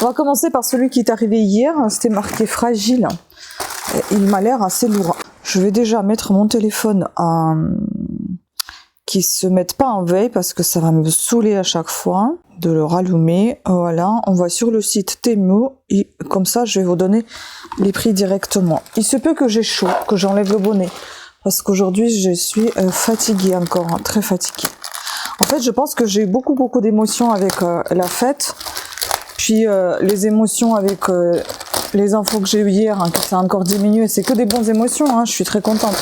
[SPEAKER 2] On va commencer par celui qui est arrivé hier. C'était marqué fragile. Il m'a l'air assez lourd. Je vais déjà mettre mon téléphone qui se mette pas en veille parce que ça va me saouler à chaque fois de le rallumer. Voilà, on va sur le site Temu et comme ça je vais vous donner les prix directement. Il se peut que j'ai chaud, que j'enlève le bonnet parce qu'aujourd'hui je suis fatiguée encore, hein, très fatiguée. En fait, je pense que j'ai eu beaucoup d'émotions avec la fête, puis les émotions avec les infos que j'ai eues hier, hein, que ça a encore diminué, c'est que des bonnes émotions, hein, je suis très contente.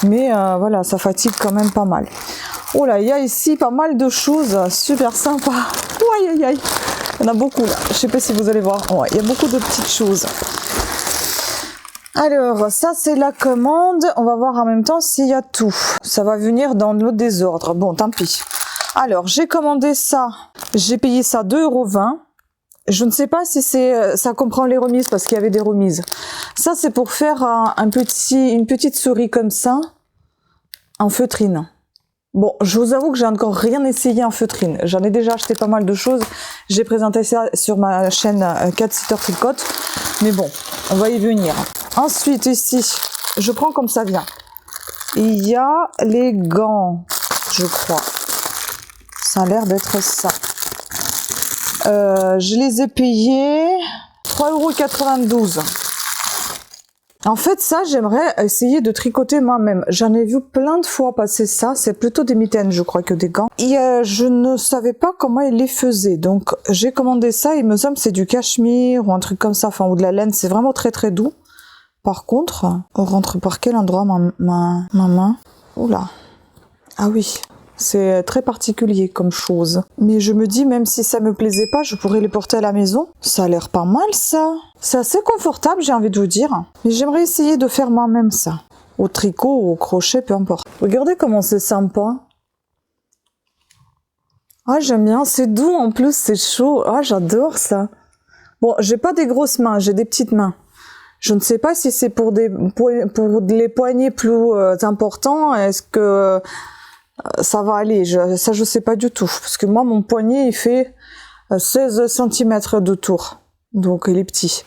[SPEAKER 2] Mais voilà, ça fatigue quand même pas mal. Oh là, il y a ici pas mal de choses super sympas. Aïe aïe aïe, il y en a beaucoup là, je sais pas si vous allez voir. Ouais, il y a beaucoup de petites choses. Alors, ça c'est la commande, on va voir en même temps s'il y a tout. Ça va venir dans le désordre, bon tant pis. Alors, j'ai commandé ça, j'ai payé ça 2,20 €. Je ne sais pas si ça comprend les remises parce qu'il y avait des remises. Ça c'est pour faire une petite souris comme ça en feutrine. Bon, je vous avoue que j'ai encore rien essayé en feutrine. J'en ai déjà acheté pas mal de choses. J'ai présenté ça sur ma chaîne Cat Sitter Tricote. Mais bon, on va y venir. Ensuite ici, je prends comme ça vient. Il y a les gants, je crois. Ça a l'air d'être ça. Je les ai payés 3,92 €. En fait, ça, j'aimerais essayer de tricoter moi-même. J'en ai vu plein de fois passer ça. C'est plutôt des mitaines, je crois, que des gants. Et je ne savais pas comment ils les faisaient. Donc, j'ai commandé ça. Il me semble que c'est du cachemire ou un truc comme ça, enfin, ou de la laine. C'est vraiment très doux. Par contre, on rentre par quel endroit ma main? Oula. Ah oui. C'est très particulier comme chose. Mais je me dis, même si ça me plaisait pas, je pourrais les porter à la maison. Ça a l'air pas mal, ça. C'est assez confortable, j'ai envie de vous dire. Mais j'aimerais essayer de faire moi-même ça. Au tricot ou au crochet, peu importe. Regardez comment c'est sympa. Ah, j'aime bien. C'est doux en plus, c'est chaud. Ah, j'adore ça. Bon, j'ai pas des grosses mains, j'ai des petites mains. Je ne sais pas si c'est pour les poignets plus importants. Est-ce que ça va aller, ça je sais pas du tout, parce que moi mon poignet il fait 16 cm de tour, donc il est petit.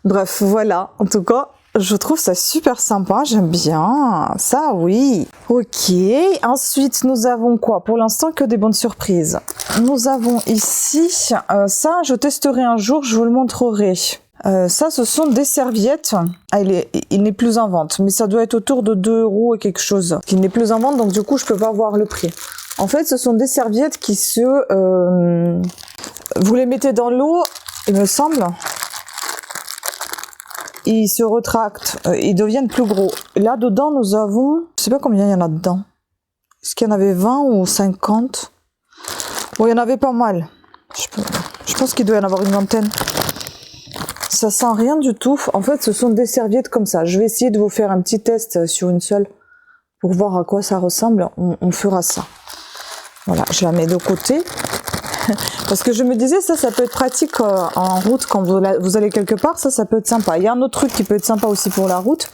[SPEAKER 2] Bref, voilà, en tout cas, je trouve ça super sympa, j'aime bien, ça oui. Ok, ensuite nous avons quoi? Pour l'instant que des bonnes surprises. Nous avons ici, ça je testerai un jour, je vous le montrerai. Ça, ce sont des serviettes. Ah, il n'est plus en vente, mais ça doit être autour de 2 € et quelque chose. Il n'est plus en vente, donc du coup, je peux pas voir le prix. En fait, ce sont des serviettes qui vous les mettez dans l'eau, il me semble. Ils se rétractent, ils deviennent plus gros. Là, dedans, nous avons... Je sais pas combien il y en a dedans. Est-ce qu'il y en avait 20 ou 50? Bon, il y en avait pas mal. Je pense qu'il doit y en avoir une vingtaine. Ça sent rien du tout. En fait, ce sont des serviettes comme ça. Je vais essayer de vous faire un petit test sur une seule
[SPEAKER 1] pour voir à quoi ça ressemble, on fera ça. Voilà, je la mets de côté. Parce que je me disais, ça peut être pratique en route quand vous allez quelque part, ça peut être sympa. Il y a un autre truc qui peut être sympa aussi pour la route,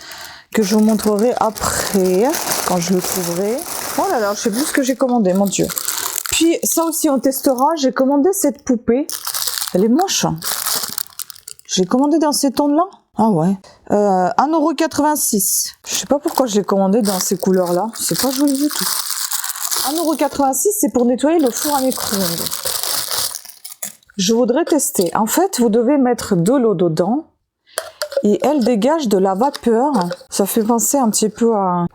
[SPEAKER 1] que je vous montrerai après, quand je le trouverai. Oh là là, je sais plus ce que j'ai commandé, mon Dieu. Puis ça aussi on testera, j'ai commandé cette poupée. Elle est moche. J'ai commandé dans ces tons-là. Ah ouais. 1,86 €. Je sais pas pourquoi je l'ai commandé dans ces couleurs-là. C'est pas joli du tout. 1,86 €, c'est pour nettoyer le four à micro-ondes. Je voudrais tester. En fait, vous devez mettre de l'eau dedans. Et elle dégage de la vapeur. Ça fait penser un petit peu à...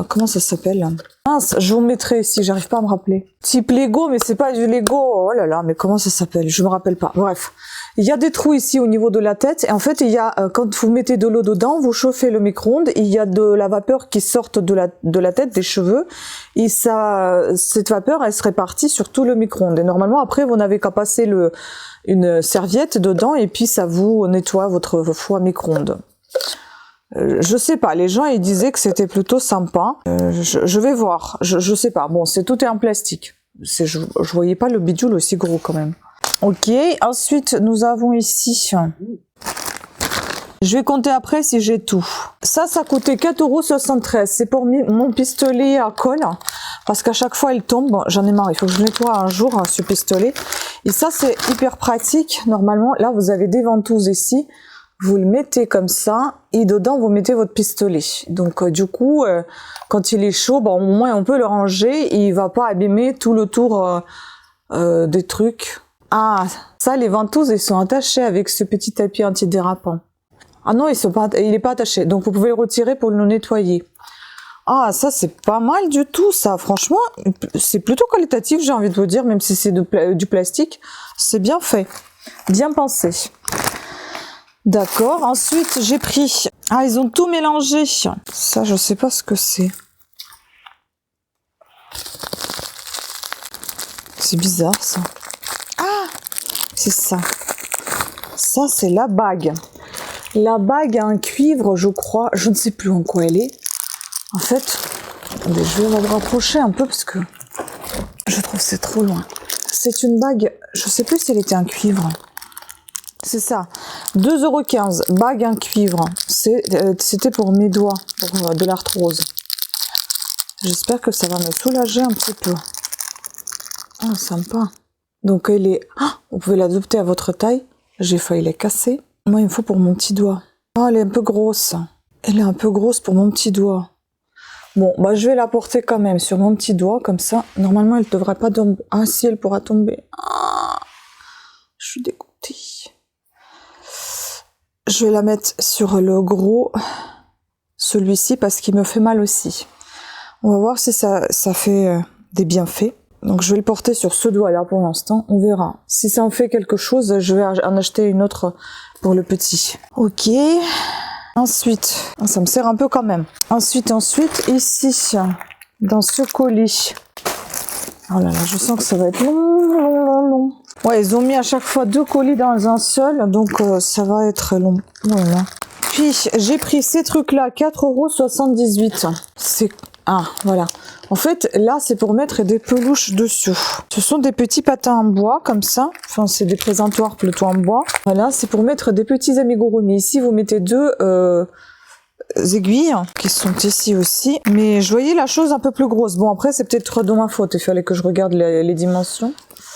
[SPEAKER 1] comment ça s'appelle? Mince, je vous mettrai si j'arrive pas à me rappeler. Type Lego, mais c'est pas du Lego. Oh là là, mais comment ça s'appelle? Je me rappelle pas. Bref. Il y a des trous ici au niveau de la tête. Et en fait, il y a, quand vous mettez de l'eau dedans, vous chauffez le micro-ondes. Il y a de la vapeur qui sort de la tête, des cheveux. Et cette vapeur, elle se répartit sur tout le micro-ondes. Et normalement, après, vous n'avez qu'à passer une serviette dedans et puis ça vous nettoie votre four à micro-ondes. Je sais pas, les gens ils disaient que c'était plutôt sympa. Je vais voir, je sais pas. Bon, tout est en plastique. Je voyais pas le bidule aussi gros quand même. Ok, ensuite nous avons ici... Je vais compter après si j'ai tout. Ça coûtait 4,73 €. C'est pour mon pistolet à colle. Parce qu'à chaque fois, il tombe. J'en ai marre. Il faut que je nettoie un jour ce pistolet. Et ça, c'est hyper pratique. Normalement, là, vous avez des ventouses ici. Vous le mettez comme ça. Et dedans, vous mettez votre pistolet. Donc, du coup, quand il est chaud, bon, au moins, on peut le ranger. Et il va pas abîmer tout le tour des trucs. Ah, ça, les ventouses, ils sont attachées avec ce petit tapis antidérapant. Ah non, il est pas attaché. Donc, vous pouvez le retirer pour le nettoyer. Ah, ça, c'est pas mal du tout, ça. Franchement, c'est plutôt qualitatif, j'ai envie de vous dire, même si c'est du plastique. C'est bien fait. Bien pensé. D'accord. Ensuite, j'ai pris... Ah, ils ont tout mélangé. Ça, je sais pas ce que c'est. C'est bizarre, ça. Ah, c'est ça. Ça, c'est la bague. La bague a un cuivre, je crois. Je ne sais plus en quoi elle est. En fait, attendez, je vais me rapprocher un peu parce que je trouve que c'est trop loin. C'est une bague, je ne sais plus si elle était un cuivre. C'est ça, 2,15 €, bague en cuivre. C'était pour mes doigts, pour de l'arthrose. J'espère que ça va me soulager un petit peu. Ah, sympa. Donc elle est... Ah, vous pouvez l'adopter à votre taille. J'ai failli la casser. Moi, il me faut pour mon petit doigt. Oh, elle est un peu grosse. Elle est un peu grosse pour mon petit doigt. Bon, bah je vais la porter quand même sur mon petit doigt, comme ça. Normalement, elle ne devrait pas tomber. Ah si, elle pourra tomber. Ah, je suis dégoûtée. Je vais la mettre sur le gros, celui-ci, parce qu'il me fait mal aussi. On va voir si ça fait des bienfaits. Donc je vais le porter sur ce doigt-là pour l'instant. On verra. Si ça en fait quelque chose, je vais en acheter une autre pour le petit. Ok. Ensuite, ça me sert un peu quand même. Ensuite, ici, dans ce colis. Oh là là, je sens que ça va être long. Ouais, ils ont mis à chaque fois 2 colis dans un seul, donc ça va être long. Voilà. Puis, j'ai pris ces trucs-là, 4,78 €. C'est... Ah, voilà. En fait, là, c'est pour mettre des peluches dessus. Ce sont des petits patins en bois, comme ça. Enfin, c'est des présentoirs plutôt en bois. Voilà, c'est pour mettre des petits amigurumi. Ici, vous mettez 2 aiguilles, qui sont ici aussi. Mais je voyais la chose un peu plus grosse. Bon, après, c'est peut-être de ma faute. Il fallait que je regarde les dimensions.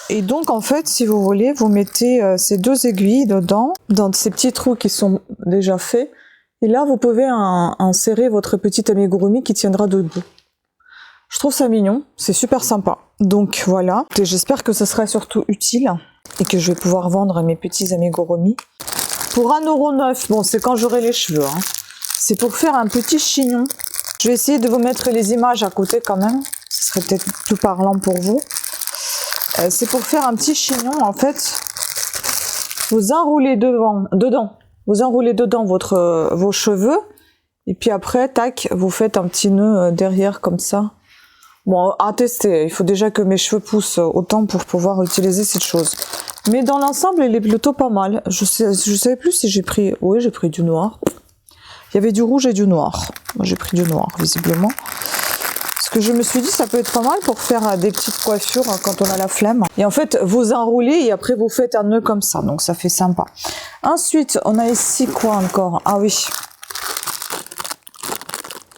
[SPEAKER 1] Et donc, en fait, si vous voulez, vous mettez ces 2 aiguilles dedans, dans ces petits trous qui sont déjà faits. Et là, vous pouvez insérer votre petit amigurumi qui tiendra debout. Je trouve ça mignon, c'est super sympa. Donc voilà, et j'espère que ce sera surtout utile et que je vais pouvoir vendre mes petits amigurumi. Pour 1,09 €, bon c'est quand j'aurai les cheveux. Hein. C'est pour faire un petit chignon. Je vais essayer de vous mettre les images à côté quand même. Ce serait peut-être plus parlant pour vous. C'est pour faire un petit chignon en fait. Vous enroulez dedans. Vous enroulez dedans vos cheveux. Et puis après, tac, vous faites un petit nœud derrière comme ça. Bon, à tester. Il faut déjà que mes cheveux poussent autant pour pouvoir utiliser cette chose. Mais dans l'ensemble, elle est plutôt pas mal. Je savais plus si j'ai pris... Oui, j'ai pris du noir. Il y avait du rouge et du noir. Moi, j'ai pris du noir, visiblement. que je me suis dit, ça peut être pas mal pour faire des petites coiffures quand on a la flemme. Et en fait, vous enroulez et après vous faites un nœud comme ça. Donc ça fait sympa. Ensuite, on a ici quoi encore? Ah oui.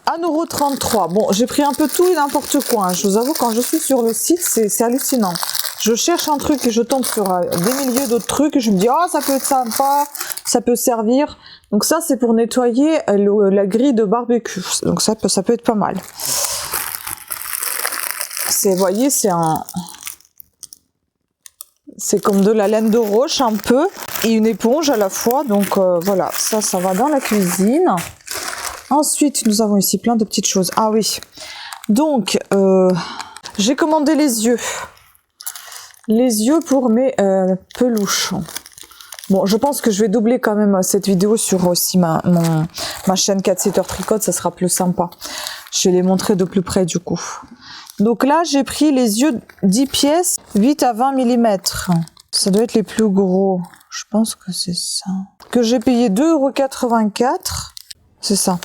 [SPEAKER 1] 1,33 €. Bon, j'ai pris un peu tout et n'importe quoi. Je vous avoue, quand je suis sur le site, c'est hallucinant. Je cherche un truc et je tombe sur des milliers d'autres trucs. Et je me dis, oh, ça peut être sympa, ça peut servir. Donc ça, c'est pour nettoyer la grille de barbecue. Donc ça peut être pas mal. Vous voyez, c'est comme de la laine de roche un peu et une éponge à la fois. Donc voilà, ça va dans la cuisine. Ensuite, nous avons ici plein de petites choses. Ah oui, donc j'ai commandé les yeux. Les yeux pour mes peluches. Bon, je pense que je vais doubler quand même cette vidéo sur aussi ma chaîne Cat Sitter Tricote, ça sera plus sympa. Je vais les montrer de plus près du coup. Donc là, j'ai pris les yeux 10 pièces, 8 à 20 mm. Ça doit être les plus gros. Je pense que c'est ça. Que j'ai payé 2,84 €. C'est ça.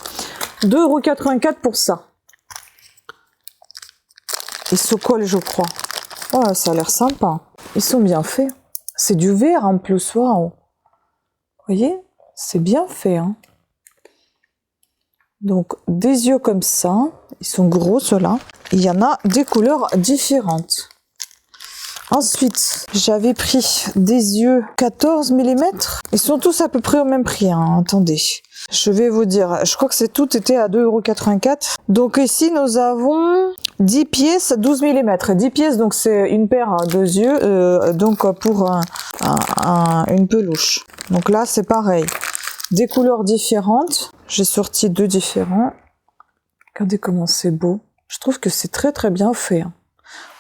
[SPEAKER 1] 2,84 € pour ça. Ils se collent, je crois. Oh, ça a l'air sympa. Ils sont bien faits. C'est du verre en plus. Waouh. Vous voyez? C'est bien fait. Hein. Donc, des yeux comme ça. Ils sont gros, ceux-là. Il y en a des couleurs différentes. Ensuite, j'avais pris des yeux 14 mm. Ils sont tous à peu près au même prix. Hein. Attendez. Je vais vous dire. Je crois que tout était à 2,84 €. Donc ici, nous avons 10 pièces, 12 mm. 10 pièces, donc c'est une paire de yeux. Donc pour une peluche. Donc là, c'est pareil. Des couleurs différentes. J'ai sorti 2 différents. Regardez comment c'est beau. Je trouve que c'est très très bien fait. Hein.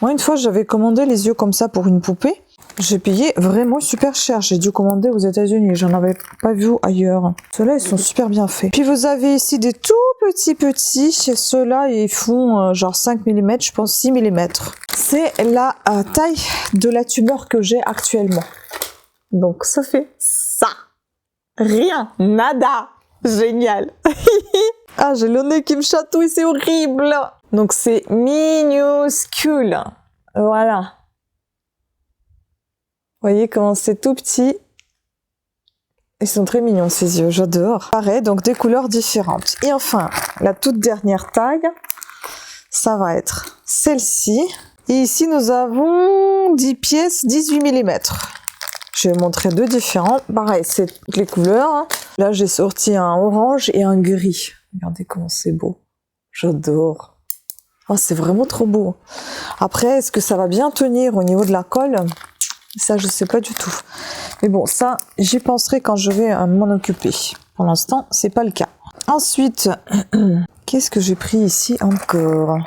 [SPEAKER 1] Moi, une fois, j'avais commandé les yeux comme ça pour une poupée. J'ai payé vraiment super cher. J'ai dû commander aux États-Unis. J'en avais pas vu ailleurs. Ceux-là, ils sont super bien faits. Puis vous avez ici des tout petits. Ceux-là, ils font genre 5 mm, je pense 6 mm. C'est la taille de la tumeur que j'ai actuellement. Donc, ça fait ça. Rien. Nada. Génial. Ah, j'ai le nez qui me chatouille. C'est horrible. Donc, c'est minuscule. Voilà. Vous voyez comment c'est tout petit. Ils sont très mignons ces yeux, j'adore. Pareil, donc des couleurs différentes. Et enfin, la toute dernière taille, ça va être celle-ci. Et ici, nous avons 10 pièces, 18 mm. Je vais montrer 2 différents. Pareil, c'est toutes les couleurs. Là, j'ai sorti un orange et un gris. Regardez comment c'est beau. J'adore. Oh, c'est vraiment trop beau. Après, est-ce que ça va bien tenir au niveau de la colle ? Ça, je sais pas du tout. Mais bon, ça, j'y penserai quand je vais m'en occuper. Pour l'instant, c'est pas le cas. Ensuite, qu'est-ce que j'ai pris ici encore?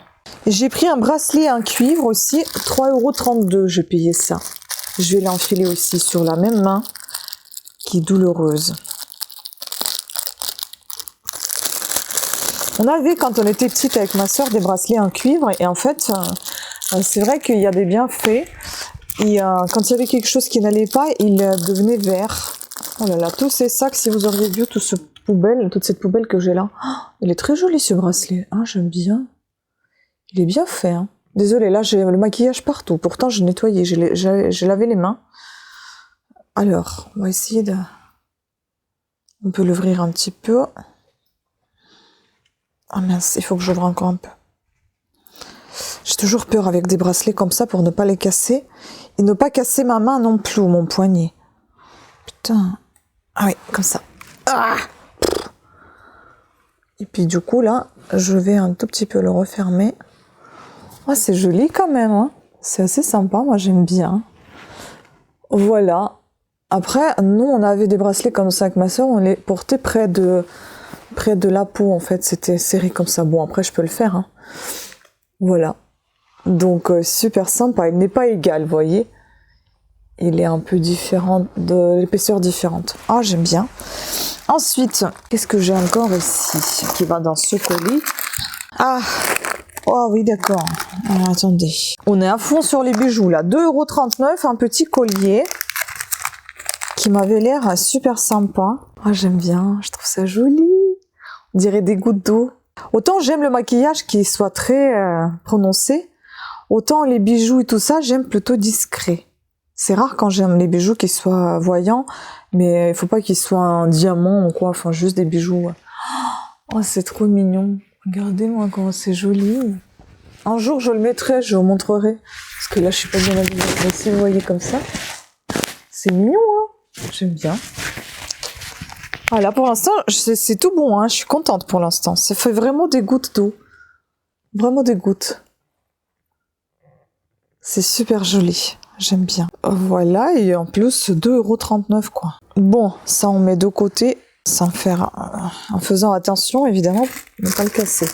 [SPEAKER 1] J'ai pris un bracelet en cuivre aussi, 3,32 €. J'ai payé ça. Je vais l'enfiler aussi sur la même main, qui est douloureuse. On avait, quand on était petite avec ma soeur, des bracelets en cuivre. Et en fait, c'est vrai qu'il y a des bienfaits. Et quand il y avait quelque chose qui n'allait pas, il devenait vert. Oh là là, tous ces sacs, si vous auriez vu toute cette poubelle que j'ai là. Oh, il est très joli ce bracelet. Ah, j'aime bien. Il est bien fait. Hein. Désolée, là j'ai le maquillage partout. Pourtant, j'ai nettoyé, j'ai lavé les mains. Alors, on va essayer de... On peut l'ouvrir un petit peu. Ah mince, il faut que j'ouvre encore un peu. J'ai toujours peur avec des bracelets comme ça pour ne pas les casser. Et ne pas casser ma main non plus, ou mon poignet. Putain. Ah oui, comme ça. Ah, et puis du coup, là, je vais un tout petit peu le refermer. Ah, c'est joli quand même. Hein. C'est assez sympa, moi j'aime bien. Voilà. Après, nous, on avait des bracelets comme ça avec ma soeur. On les portait près de la peau, en fait. C'était serré comme ça. Bon, après, je peux le faire. Hein. Voilà. Donc, super sympa. Il n'est pas égal, vous voyez. Il est un peu différent, de l'épaisseur différente. Ah, j'aime bien. Ensuite, qu'est-ce que j'ai encore ici qui va dans ce colis? Ah, oh oui, d'accord. Alors, attendez. On est à fond sur les bijoux, là. 2,39 €, un petit collier qui m'avait l'air super sympa. Ah, j'aime bien. Je trouve ça joli. On dirait des gouttes d'eau.
[SPEAKER 2] Autant j'aime le maquillage qui soit très prononcé, autant les bijoux et tout ça, j'aime plutôt discret. C'est rare quand j'aime les bijoux qui soient voyants, mais il faut pas qu'ils soient en diamant ou quoi, enfin juste des bijoux. Oh, c'est trop mignon. Regardez-moi comment c'est joli. Un jour, je le mettrai, je vous montrerai. Parce que là, je suis pas bien habillée. Mais si vous voyez comme ça, c'est mignon, hein. J'aime bien. Voilà, pour l'instant, c'est tout bon, hein. Je suis contente pour l'instant. Ça fait vraiment des gouttes d'eau. Vraiment des gouttes. C'est super joli. J'aime bien. Voilà, et en plus, 2,39 € quoi. Bon, ça, on met de côté, sans faire, en faisant attention, évidemment, pour ne pas le casser.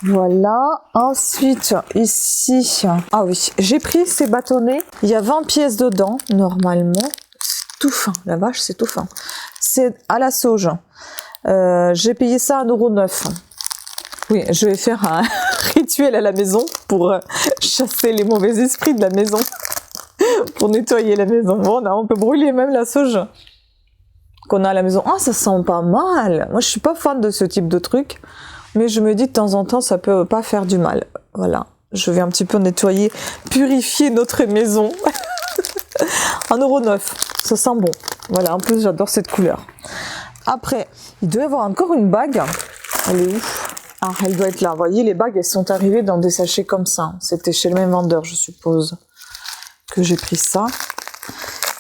[SPEAKER 2] Voilà. Ensuite, ici, ah oui, j'ai pris ces bâtonnets. Il y a 20 pièces dedans, normalement. C'est tout fin. La vache, c'est tout fin. C'est à la sauge. J'ai payé ça à 1,09 €. Oui, je vais faire un rituel à la maison pour chasser les mauvais esprits de la maison. Pour nettoyer la maison. Bon, on peut brûler même la sauge qu'on a à la maison. Ah, ça sent pas mal. Moi, je suis pas fan de ce type de truc. Mais je me dis de temps en temps, ça peut pas faire du mal. Voilà. Je vais un petit peu nettoyer, purifier notre maison. 1,09 €. Ça sent bon. Voilà. En plus, j'adore cette couleur. Après, il doit y avoir encore une bague. Elle est où? Ah, elle doit être là. Vous voyez, les bagues, elles sont arrivées dans des sachets comme ça. C'était chez le même vendeur, je suppose, que j'ai pris ça.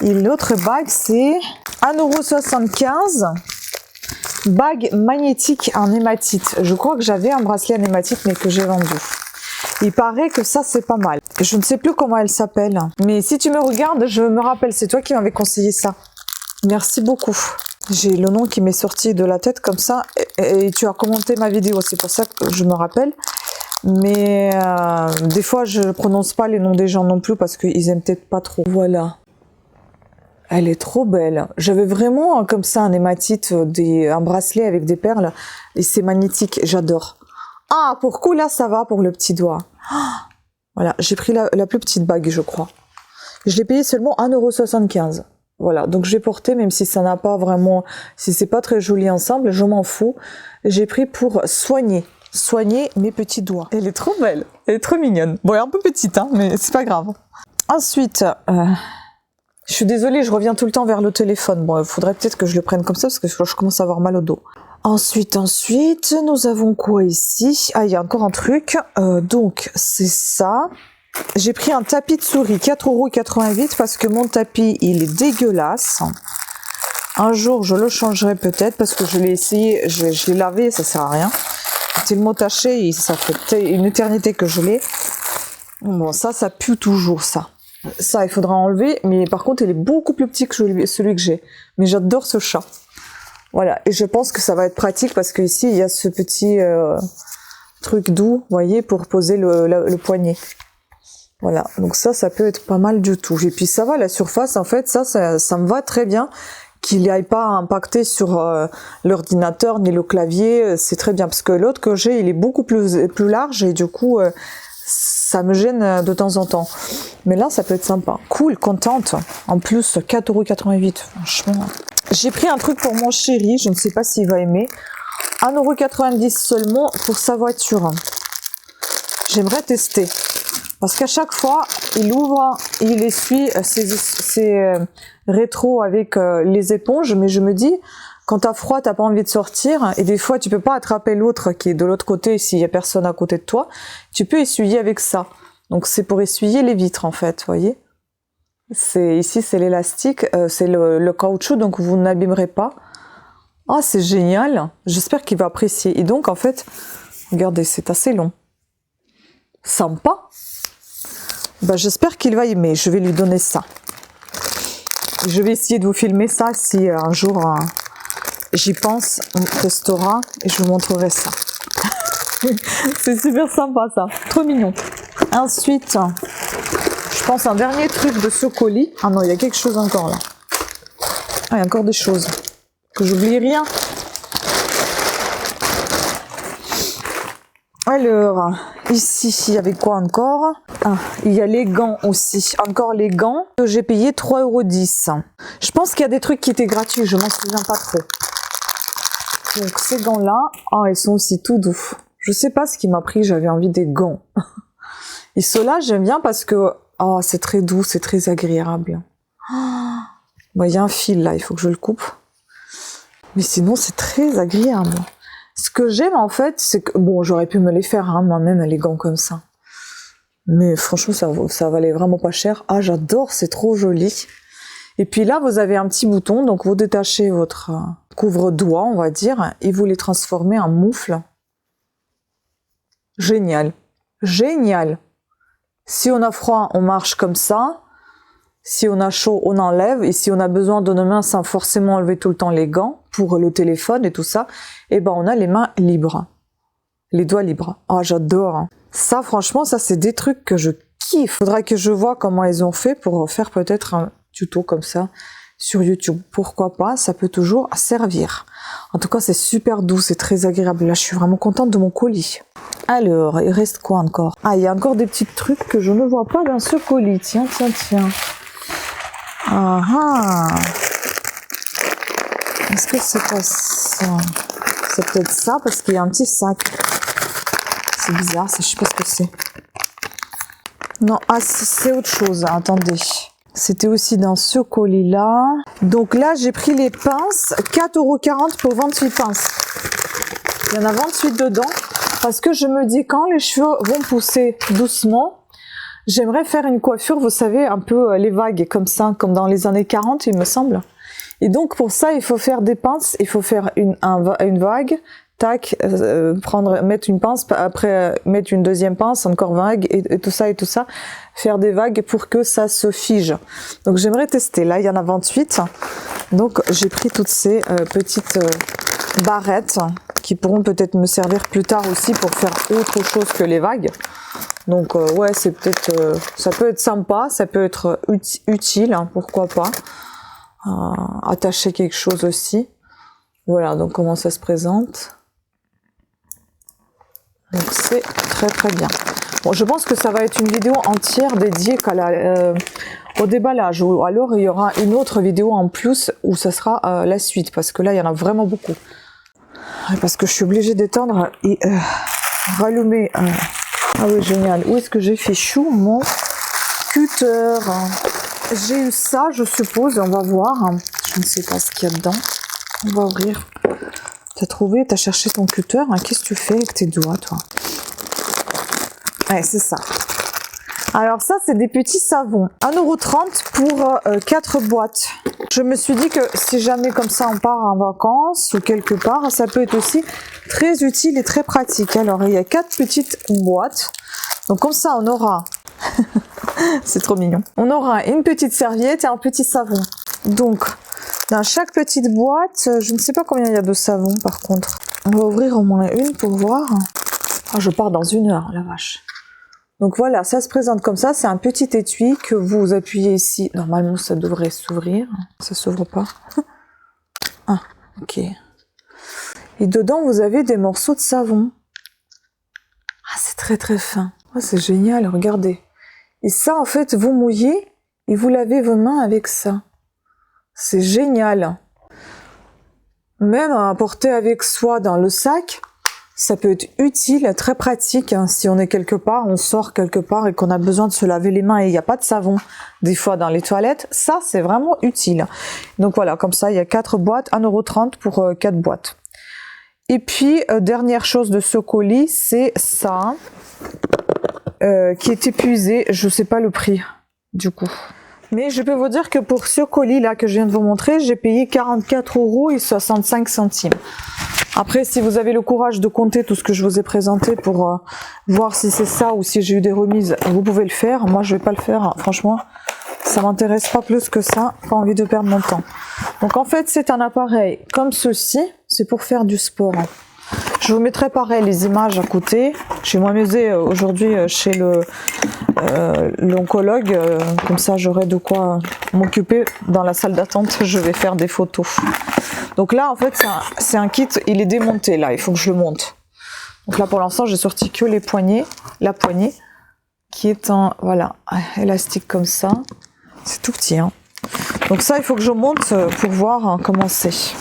[SPEAKER 2] Et l'autre bague, c'est 1,75 €. Bague magnétique en hématite. Je crois que j'avais un bracelet en hématite, mais que j'ai vendu. Il paraît que ça, c'est pas mal. Je ne sais plus comment elle s'appelle. Mais si tu me regardes, je me rappelle. C'est toi qui m'avais conseillé ça. Merci beaucoup. J'ai le nom qui m'est sorti de la tête comme ça. Et tu as commenté ma vidéo. C'est pour ça que je me rappelle. Mais des fois, je ne prononce pas les noms des gens non plus parce qu'ils aiment peut-être pas trop. Voilà. Elle est trop belle. J'avais vraiment comme ça un hématite, un bracelet avec des perles. Et c'est magnétique. J'adore. Ah, pour coup, là, ça va pour le petit doigt. Ah, voilà, j'ai pris la plus petite bague, je crois. Je l'ai payé seulement 1,75 €. Voilà, donc je vais porter, même si ça n'a pas vraiment... Si c'est pas très joli ensemble, je m'en fous. J'ai pris pour soigner mes petits doigts. Elle est trop belle. Elle est trop mignonne. Bon, elle est un peu petite, hein, mais c'est pas grave. Ensuite... je suis désolée, je reviens tout le temps vers le téléphone. Bon, il faudrait peut-être que je le prenne comme ça parce que je commence à avoir mal au dos. Ensuite, nous avons quoi ici? Ah, il y a encore un truc. Donc, c'est ça. J'ai pris un tapis de souris, 4,88 € parce que mon tapis, il est dégueulasse. Un jour, je le changerai peut-être parce que je l'ai essayé, je l'ai lavé, ça sert à rien. Il est tellement taché et ça fait une éternité que je l'ai. Bon, ça pue toujours, ça. Ça, il faudra enlever, mais par contre, il est beaucoup plus petit que celui que j'ai. Mais j'adore ce chat. Voilà, et je pense que ça va être pratique parce que ici il y a ce petit truc doux, vous voyez, pour poser le poignet. Voilà, donc ça peut être pas mal du tout. Et puis ça va, la surface, en fait, ça me va très bien. Qu'il n'y aille pas impacter sur l'ordinateur ni le clavier, c'est très bien. Parce que l'autre que j'ai, il est beaucoup plus large et du coup... ça me gêne de temps en temps. Mais là, ça peut être sympa. Cool, contente. En plus, 4,88 €. Franchement. J'ai pris un truc pour mon chéri. Je ne sais pas s'il va aimer. 1,90 € seulement pour sa voiture. J'aimerais tester. Parce qu'à chaque fois, il ouvre, il essuie ses rétros avec les éponges. Mais je me dis... Quand t'as froid, t'as pas envie de sortir, et des fois tu peux pas attraper l'autre qui est de l'autre côté s'il y a personne à côté de toi. Tu peux essuyer avec ça. Donc c'est pour essuyer les vitres en fait, voyez. Ici c'est l'élastique, c'est le caoutchouc, donc vous n'abîmerez pas. Ah, c'est génial. J'espère qu'il va apprécier. Et donc en fait, regardez, c'est assez long. Sympa. Bah, j'espère qu'il va aimer. Je vais lui donner ça. Je vais essayer de vous filmer ça si un jour... j'y pense, on testera et je vous montrerai ça. C'est super sympa ça, trop mignon. Ensuite, je pense un dernier truc de ce colis. Ah non, il y a quelque chose encore là. Ah, il y a encore des choses. Que j'oublie rien. Alors, ici, avec quoi encore? Ah, il y a les gants aussi. Encore les gants. J'ai payé 3,10 €. Je pense qu'il y a des trucs qui étaient gratuits, je m'en souviens pas trop.
[SPEAKER 1] Donc ces gants-là, ah, ils sont aussi tout doux. Je sais pas ce qui m'a pris, j'avais envie des gants. Et ceux-là, j'aime bien parce que oh, c'est très doux, c'est très agréable. Bon, il y a un fil là, il faut que je le coupe. Mais sinon, c'est très agréable. Ce que j'aime en fait, c'est que bon, j'aurais pu me les faire hein, moi-même les gants comme ça. Mais franchement, ça valait vraiment pas cher. Ah, j'adore, c'est trop joli. Et puis là, vous avez un petit bouton, donc vous détachez votre couvre-doigt, on va dire, et vous les transformez en moufle. Génial. Génial. Si on a froid, on marche comme ça. Si on a chaud, on enlève. Et si on a besoin de nos mains sans forcément enlever tout le temps les gants pour le téléphone et tout ça, eh ben on a les mains libres. Les doigts libres. Ah, j'adore. Ça, franchement, ça, c'est des trucs que je kiffe. Faudrait que je vois comment ils ont fait pour faire peut-être un tuto comme ça sur YouTube. Pourquoi pas, ça peut toujours servir. En tout cas, c'est super doux, c'est très agréable. Là, je suis vraiment contente de mon colis. Alors, il reste quoi encore? Ah, il y a encore des petits trucs que je ne vois pas dans ce colis. Tiens, tiens, tiens. Ah ah. Est-ce que c'est pas ça? C'est peut-être ça parce qu'il y a un petit sac. C'est bizarre, ça, je sais pas ce que c'est. Non, ah, c'est autre chose. Attendez. C'était aussi dans ce colis-là. Donc là, j'ai pris les pinces. 4,40 € pour 28 pinces. Il y en a 28 dedans. Parce que je me dis, quand les cheveux vont pousser doucement, j'aimerais faire une coiffure, vous savez, un peu les vagues, comme ça, comme dans les années 40, il me semble. Et donc, pour ça, il faut faire des pinces. Il faut faire une vague. Tac, mettre une pince, après mettre une deuxième pince, encore vague, et tout ça, faire des vagues pour que ça se fige. Donc j'aimerais tester. Là, il y en a 28. Donc j'ai pris toutes ces petites barrettes qui pourront peut-être me servir plus tard aussi pour faire autre chose que les vagues. Donc ouais, c'est peut-être, ça peut être sympa, ça peut être utile, hein, pourquoi pas. Attacher quelque chose aussi. Voilà, donc comment ça se présente. Donc c'est très très bien. Bon, je pense que ça va être une vidéo entière dédiée au déballage. Ou alors il y aura une autre vidéo en plus où ça sera la suite. Parce que là, il y en a vraiment beaucoup. Parce que je suis obligée d'éteindre et rallumer. Ah oui, génial. Où est-ce que j'ai fichu mon cutter? J'ai eu ça, je suppose. On va voir. Je ne sais pas ce qu'il y a dedans. On va ouvrir. T'as trouvé, t'as cherché ton cutter, hein. Qu'est-ce que tu fais avec tes doigts, toi? Ouais, c'est ça. Alors ça, c'est des petits savons. 1,30 € pour 4 boîtes. Je me suis dit que si jamais comme ça on part en vacances ou quelque part, ça peut être aussi très utile et très pratique. Alors, il y a 4 petites boîtes. Donc comme ça, on aura... c'est trop mignon. On aura une petite serviette et un petit savon. Donc... dans chaque petite boîte, je ne sais pas combien il y a de savon par contre. On va ouvrir au moins une pour voir. Ah, je pars dans 1 heure, la vache. Donc voilà, ça se présente comme ça. C'est un petit étui que vous appuyez ici. Normalement, ça devrait s'ouvrir. Ça s'ouvre pas. Ah, ok. Et dedans, vous avez des morceaux de savon. Ah, c'est très très fin. Ah, c'est génial, regardez. Et ça, en fait, vous mouillez et vous lavez vos mains avec ça. C'est génial. Même à porter avec soi dans le sac, ça peut être utile, très pratique. Hein. Si on est quelque part, on sort quelque part et qu'on a besoin de se laver les mains et il n'y a pas de savon, des fois dans les toilettes, ça c'est vraiment utile. Donc voilà, comme ça il y a 4 boîtes, 1,30 € pour 4 boîtes. Et puis, dernière chose de ce colis, c'est ça, qui est épuisé, je ne sais pas le prix du coup. Mais je peux vous dire que pour ce colis-là que je viens de vous montrer, j'ai payé 44,65 €. Après, si vous avez le courage de compter tout ce que je vous ai présenté pour voir si c'est ça ou si j'ai eu des remises, vous pouvez le faire. Moi, je vais pas le faire, franchement. Ça m'intéresse pas plus que ça. Pas envie de perdre mon temps. Donc, en fait, c'est un appareil comme ceci. C'est pour faire du sport. Je vous mettrai pareil les images à côté. Je vais m'amuser aujourd'hui chez l'oncologue. Comme ça, j'aurai de quoi m'occuper dans la salle d'attente. Je vais faire des photos. Donc là, en fait, c'est un kit. Il est démonté là. Il faut que je le monte. Donc là, pour l'instant, j'ai sorti que les poignées. La poignée qui est en voilà élastique comme ça. C'est tout petit. Hein. Donc ça, il faut que je monte pour voir comment c'est.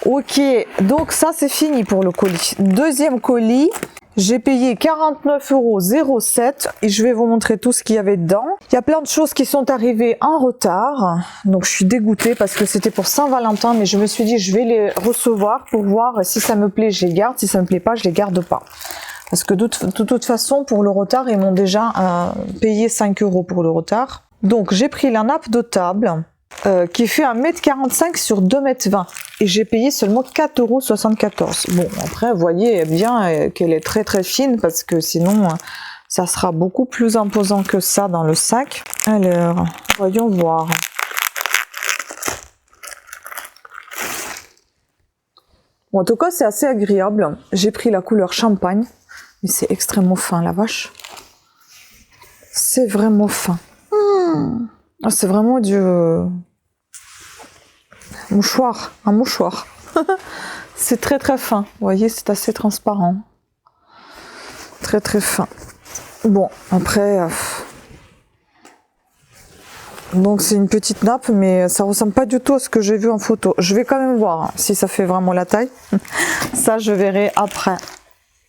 [SPEAKER 1] Ok, donc ça c'est fini pour le colis. Deuxième colis, j'ai payé 49,07 € et je vais vous montrer tout ce qu'il y avait dedans. Il y a plein de choses qui sont arrivées en retard, donc je suis dégoûtée parce que c'était pour Saint-Valentin, mais je me suis dit je vais les recevoir pour voir si ça me plaît, je les garde, si ça me plaît pas, je les garde pas. Parce que de toute façon, pour le retard, ils m'ont déjà payé 5 € pour le retard. Donc j'ai pris la nappe de table qui fait 1,45 m sur 2,20 m et j'ai payé seulement 4,74 €. Bon, après, vous voyez bien qu'elle est très très fine parce que sinon, ça sera beaucoup plus imposant que ça dans le sac. Alors, voyons voir. Bon, en tout cas, c'est assez agréable. J'ai pris la couleur champagne, mais c'est extrêmement fin, la vache. C'est vraiment fin. C'est vraiment du mouchoir, un mouchoir. C'est très très fin, vous voyez, c'est assez transparent. Très très fin. Bon, après, donc c'est une petite nappe, mais ça ressemble pas du tout à ce que j'ai vu en photo. Je vais quand même voir si ça fait vraiment la taille. Ça, je verrai après.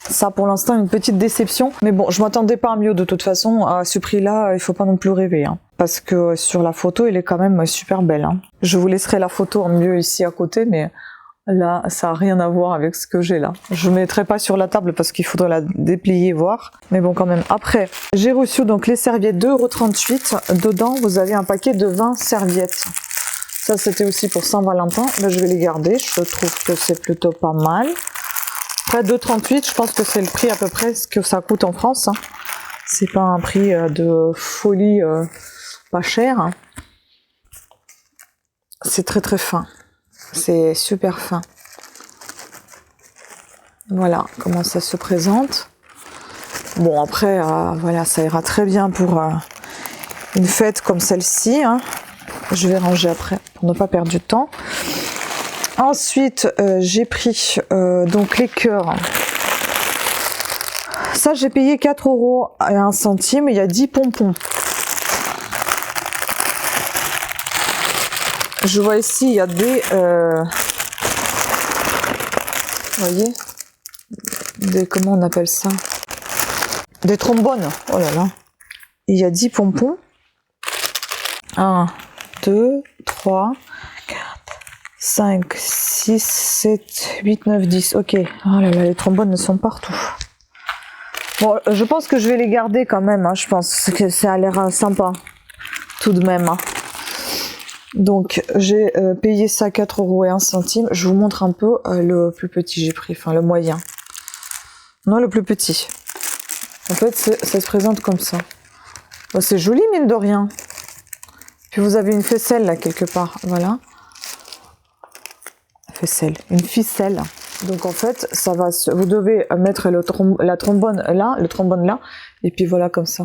[SPEAKER 1] Ça, pour l'instant, une petite déception. Mais bon, je m'attendais pas à mieux de toute façon. À ce prix-là, il faut pas non plus rêver. Hein. Parce que sur la photo, elle est quand même super belle. Hein. Je vous laisserai la photo en mieux ici à côté, mais là, ça a rien à voir avec ce que j'ai là. Je ne mettrai pas sur la table parce qu'il faudrait la déplier, voir. Mais bon, quand même. Après, j'ai reçu donc les serviettes 2,38 €. Dedans, vous avez un paquet de 20 serviettes. Ça, c'était aussi pour Saint-Valentin. Là, je vais les garder. Je trouve que c'est plutôt pas mal. Après 2,38 €, je pense que c'est le prix à peu près ce que ça coûte en France. Hein. C'est pas un prix de folie pas cher. Hein. C'est très très fin. C'est super fin. Voilà comment ça se présente. Bon après, voilà, ça ira très bien pour une fête comme celle-ci. Hein. Je vais ranger après pour ne pas perdre du temps. Ensuite, j'ai pris donc les cœurs. Ça, j'ai payé 4,01 €. Il y a 10 pompons. Je vois ici, il y a des... vous voyez, des... Comment on appelle ça? Des trombones. Oh là là. Il y a 10 pompons. 1, 2, 3... 5, 6, 7, 8, 9, 10. Ok. Oh là là, les trombones ne sont partout. Bon, je pense que je vais les garder quand même. Hein. Je pense que ça a l'air sympa. Tout de même. Hein. Donc, j'ai payé ça 4,01 €. Je vous montre un peu le plus petit j'ai pris. Enfin, le moyen. Non, le plus petit. En fait, ça se présente comme ça. Bon, c'est joli, mine de rien. Puis vous avez une ficelle là, quelque part. Voilà. Une ficelle. Donc en fait, ça va. Vous devez mettre la trombone là, le trombone là, et puis voilà comme ça.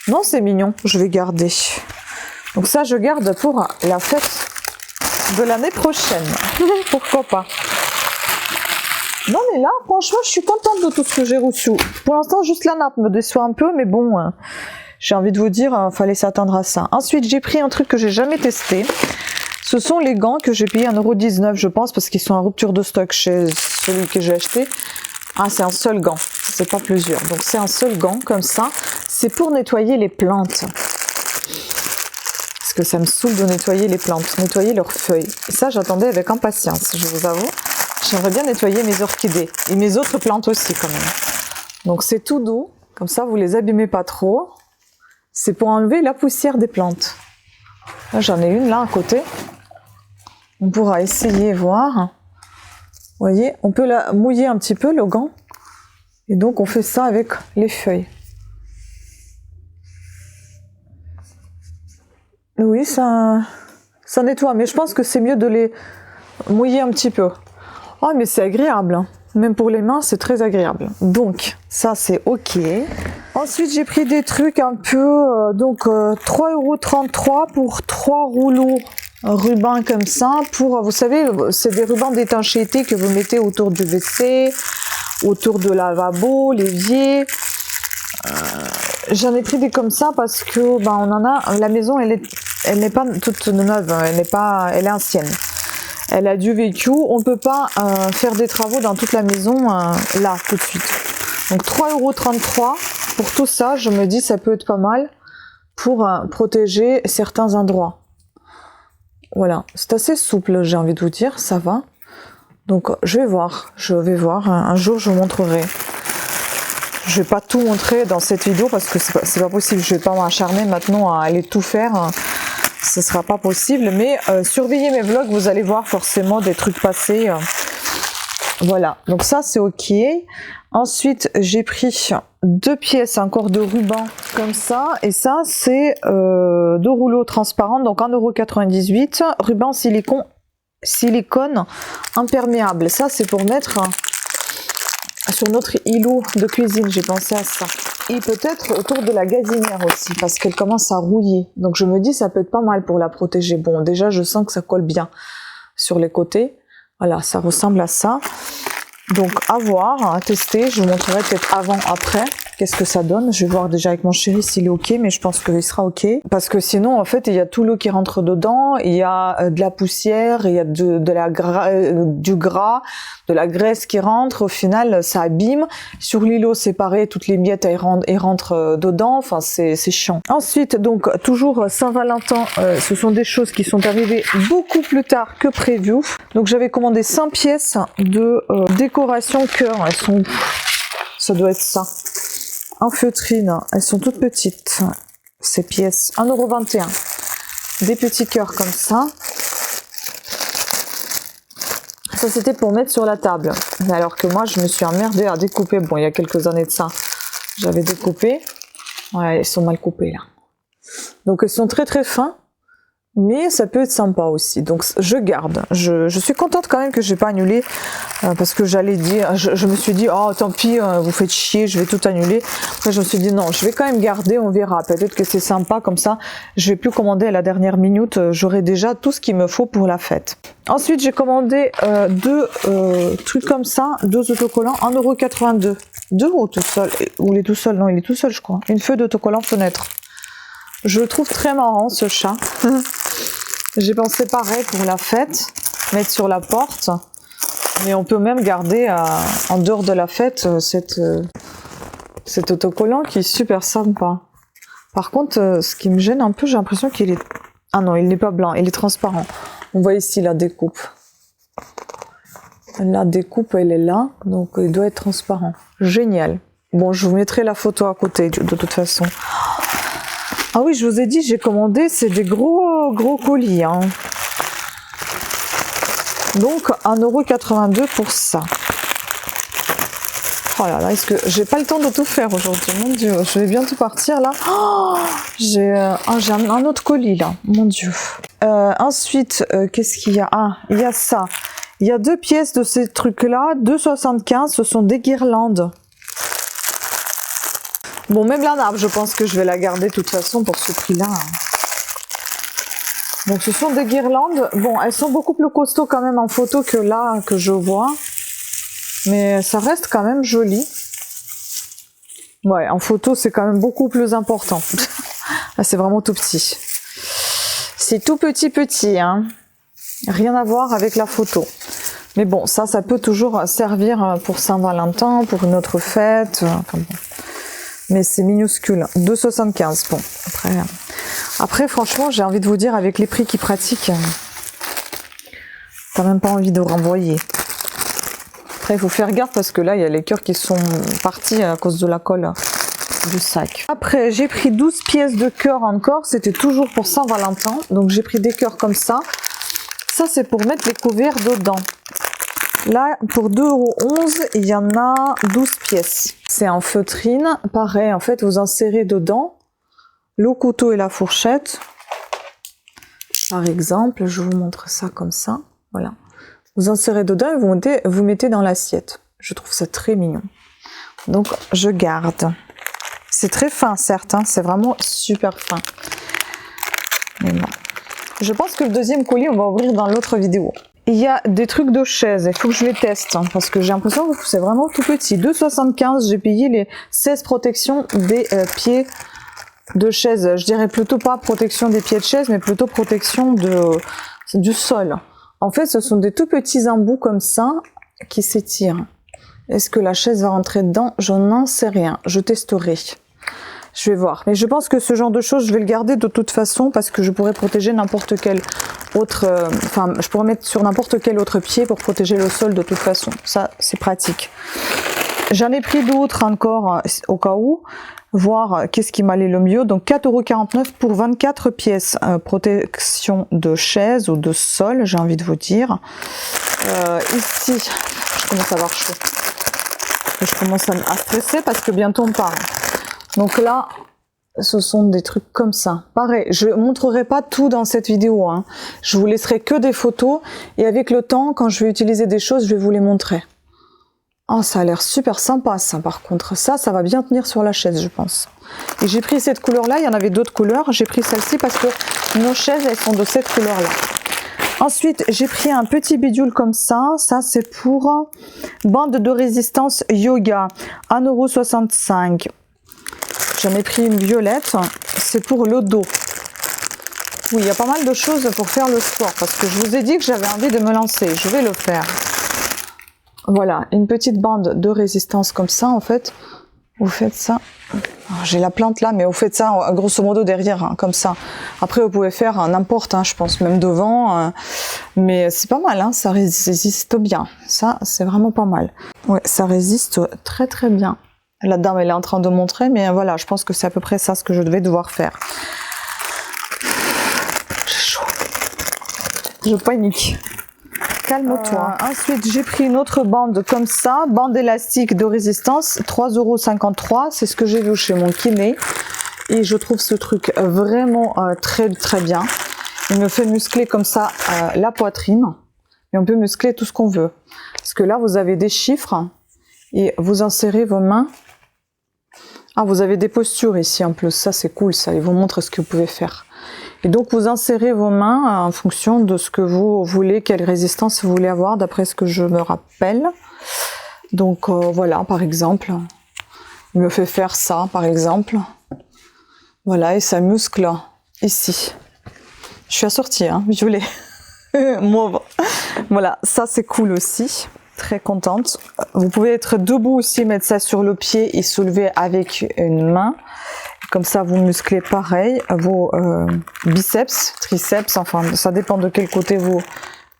[SPEAKER 1] Non, c'est mignon. Je vais garder. Donc ça, je garde pour la fête de l'année prochaine. Pourquoi pas. Non mais là, franchement, je suis contente de tout ce que j'ai reçu. Pour l'instant, juste la nappe me déçoit un peu, mais bon, j'ai envie de vous dire, fallait s'attendre à ça. Ensuite, j'ai pris un truc que j'ai jamais testé. Ce sont les gants que j'ai payé 1,19 €, je pense, parce qu'ils sont en rupture de stock chez celui que j'ai acheté. Ah, c'est un seul gant, c'est pas plusieurs. Donc c'est un seul gant, comme ça. C'est pour nettoyer les plantes. Parce que ça me saoule de nettoyer les plantes, nettoyer leurs feuilles. Et ça, j'attendais avec impatience, je vous avoue. J'aimerais bien nettoyer mes orchidées. Et mes autres plantes aussi, quand même. Donc c'est tout doux, comme ça, vous les abîmez pas trop. C'est pour enlever la poussière des plantes. Là, j'en ai une là, à côté. On pourra essayer, voir. Vous voyez, on peut la mouiller un petit peu, le gant. Et donc, on fait ça avec les feuilles. Oui, ça nettoie. Mais je pense que c'est mieux de les mouiller un petit peu. Oh, mais c'est agréable. Hein. Même pour les mains, c'est très agréable. Donc, ça, c'est OK. Ensuite, j'ai pris des trucs un peu... donc, 3,33 € pour 3 rouleaux. Ruban comme ça pour, vous savez, c'est des rubans d'étanchéité que vous mettez autour du WC, autour de lavabo, l'évier. J'en ai pris des comme ça parce que on en a. La maison, elle n'est pas toute neuve, elle est ancienne. Elle a du vécu. On ne peut pas faire des travaux dans toute la maison là, tout de suite. Donc 3,33 € pour tout ça. Je me dis ça peut être pas mal pour protéger certains endroits. Voilà, c'est assez souple, j'ai envie de vous dire, ça va. Donc je vais voir. Un jour je vous montrerai. Je vais pas tout montrer dans cette vidéo parce que c'est pas possible. Je vais pas m'acharner maintenant à aller tout faire. Ce sera pas possible. Mais surveillez mes vlogs, vous allez voir forcément des trucs passer. Voilà. Donc ça c'est ok. Ensuite j'ai pris 2 pièces encore de ruban comme ça. Et ça c'est 2 rouleaux transparents. Donc 1,98 €. Ruban silicone imperméable. Ça c'est pour mettre sur notre îlot de cuisine, j'ai pensé à ça. Et peut-être autour de la gazinière aussi, parce qu'elle commence à rouiller. Donc je me dis, ça peut être pas mal pour la protéger. Bon, déjà, je sens que ça colle bien sur les côtés. Voilà, ça ressemble à ça. Donc à voir, à tester. Je vous montrerai peut-être avant, après. Qu'est-ce que ça donne? Je vais voir déjà avec mon chéri s'il est ok, mais je pense qu'il sera ok. Parce que sinon, en fait, il y a tout l'eau qui rentre dedans, il y a de la poussière, il y a du gras, de la graisse qui rentre. Au final, ça abîme. Sur l'îlot, c'est pareil, toutes les miettes, elles rentrent dedans. Enfin, c'est chiant. Ensuite, donc, toujours Saint-Valentin, ce sont des choses qui sont arrivées beaucoup plus tard que prévu. Donc, j'avais commandé 5 pièces de décoration cœur. Elles sont... Ça doit être ça. En feutrine, elles sont toutes petites, ces pièces, 1,21 €. Des petits cœurs comme ça. Ça c'était pour mettre sur la table. Alors que moi je me suis emmerdée à découper. Bon, il y a quelques années de ça, j'avais découpé. Ouais, elles sont mal coupées là. Donc elles sont très très fins. Mais ça peut être sympa aussi, donc je garde. Je suis contente quand même que j'ai pas annulé parce que j'allais dire, je me suis dit oh tant pis, vous faites chier, je vais tout annuler. Après je me suis dit non, je vais quand même garder, on verra. Peut-être que c'est sympa comme ça. Je vais plus commander à la dernière minute. J'aurai déjà tout ce qu'il me faut pour la fête. Ensuite j'ai commandé 2 trucs comme ça, 2 autocollants, 1,82 €. 2 ou tout seul, ou il est tout seul? Non, il est tout seul je crois. Une feuille d'autocollant fenêtre. Je le trouve très marrant ce chat. J'ai pensé pareil pour la fête, mettre sur la porte. Mais on peut même garder en dehors de la fête cet autocollant qui est super sympa. Par contre, ce qui me gêne un peu, j'ai l'impression qu'il est... Ah non, il n'est pas blanc, il est transparent. On voit ici la découpe. La découpe, elle est là, donc il doit être transparent. Génial. Bon, je vous mettrai la photo à côté de toute façon. Ah oui, je vous ai dit, j'ai commandé, c'est des gros colis. Hein. Donc, 1,82 € pour ça. Oh là là, est-ce que j'ai pas le temps de tout faire aujourd'hui? Mon Dieu, je vais bientôt partir là. Oh, j'ai un autre colis là, mon Dieu. Ensuite, qu'est-ce qu'il y a? Ah, il y a ça. Il y a 2 pièces de ces trucs-là, 2,75 €, ce sont des guirlandes. Bon, même la nappe, je pense que je vais la garder de toute façon pour ce prix-là. Donc, ce sont des guirlandes. Bon, elles sont beaucoup plus costauds quand même en photo que là, que je vois. Mais ça reste quand même joli. Ouais, en photo, c'est quand même beaucoup plus important. Là, c'est vraiment tout petit. C'est tout petit, hein. Rien à voir avec la photo. Mais bon, ça peut toujours servir pour Saint-Valentin, pour une autre fête. Enfin, bon. Mais c'est minuscule, 2,75 €. Bon, après franchement, j'ai envie de vous dire, avec les prix qu'ils pratiquent, t'as même pas envie de renvoyer. Après, il faut faire gaffe parce que là, il y a les cœurs qui sont partis à cause de la colle du sac. Après, j'ai pris 12 pièces de cœur encore. C'était toujours pour Saint-Valentin. Donc, j'ai pris des cœurs comme ça. Ça, c'est pour mettre les couverts dedans. Là, pour 2,11 €, il y en a 12 pièces. C'est en feutrine. Pareil, en fait, vous insérez dedans le couteau et la fourchette. Par exemple, je vous montre ça comme ça. Voilà. Vous insérez dedans et vous mettez dans l'assiette. Je trouve ça très mignon. Donc, je garde. C'est très fin, certes. Hein, c'est vraiment super fin. Mais bon. Je pense que le deuxième colis, on va ouvrir dans l'autre vidéo. Il y a des trucs de chaise, il faut que je les teste, hein, parce que j'ai l'impression que c'est vraiment tout petit. 2,75 €, j'ai payé les 16 protections des pieds de chaise. Je dirais plutôt pas protection des pieds de chaise, mais plutôt protection du sol. En fait, ce sont des tout petits embouts comme ça qui s'étirent. Est-ce que la chaise va rentrer dedans? Je n'en sais rien. Je testerai. Je vais voir. Mais je pense que ce genre de choses, je vais le garder de toute façon parce que je pourrais protéger n'importe quel autre... Enfin, je pourrais mettre sur n'importe quel autre pied pour protéger le sol de toute façon. Ça, c'est pratique. J'en ai pris d'autres encore au cas où. Voir qu'est-ce qui m'allait le mieux. Donc 4,49 € pour 24 pièces. Protection de chaise ou de sol, j'ai envie de vous dire. Ici, je commence à avoir chaud. Je commence à stresser parce que bientôt on part. Donc là, ce sont des trucs comme ça. Pareil, je ne montrerai pas tout dans cette vidéo. Hein. Je vous laisserai que des photos. Et avec le temps, quand je vais utiliser des choses, je vais vous les montrer. Oh, ça a l'air super sympa ça par contre. Ça va bien tenir sur la chaise je pense. Et j'ai pris cette couleur là, il y en avait d'autres couleurs. J'ai pris celle-ci parce que nos chaises elles sont de cette couleur là. Ensuite j'ai pris un petit bidule comme ça. Ça c'est pour bande de résistance yoga. 1,65 €. J'en ai pris une violette. C'est pour le dos. Oui, il y a pas mal de choses pour faire le sport. Parce que je vous ai dit que j'avais envie de me lancer. Je vais le faire. Voilà, une petite bande de résistance comme ça, en fait. Vous faites ça. J'ai la plante là, mais vous faites ça grosso modo derrière, hein, comme ça. Après, vous pouvez faire n'importe, hein, je pense, même devant. Mais c'est pas mal, hein, ça résiste bien. Ça, c'est vraiment pas mal. Ouais, ça résiste très très bien. La dame, elle est en train de montrer, mais voilà, je pense que c'est à peu près ça ce que je devais devoir faire. J'ai chaud. Je panique. Calme-toi. Ensuite, j'ai pris une autre bande comme ça, bande élastique de résistance, 3,53 €. C'est ce que j'ai vu chez mon kiné. Et je trouve ce truc vraiment très très bien. Il me fait muscler comme ça la poitrine. Et on peut muscler tout ce qu'on veut. Parce que là, vous avez des chiffres et vous insérez vos mains. Ah, vous avez des postures ici en plus. Ça, c'est cool. Ça, il vous montre ce que vous pouvez faire. Et donc, vous insérez vos mains en fonction de ce que vous voulez, quelle résistance vous voulez avoir, d'après ce que je me rappelle. Donc, voilà, par exemple. Il me fait faire ça, par exemple. Voilà, et ça muscle ici. Je suis assortie, hein, violet. Mauve. Voilà, ça, c'est cool aussi. Très contente. Vous pouvez être debout aussi, mettre ça sur le pied et soulever avec une main. Comme ça, vous musclez pareil vos biceps, triceps, enfin, ça dépend de quel côté vous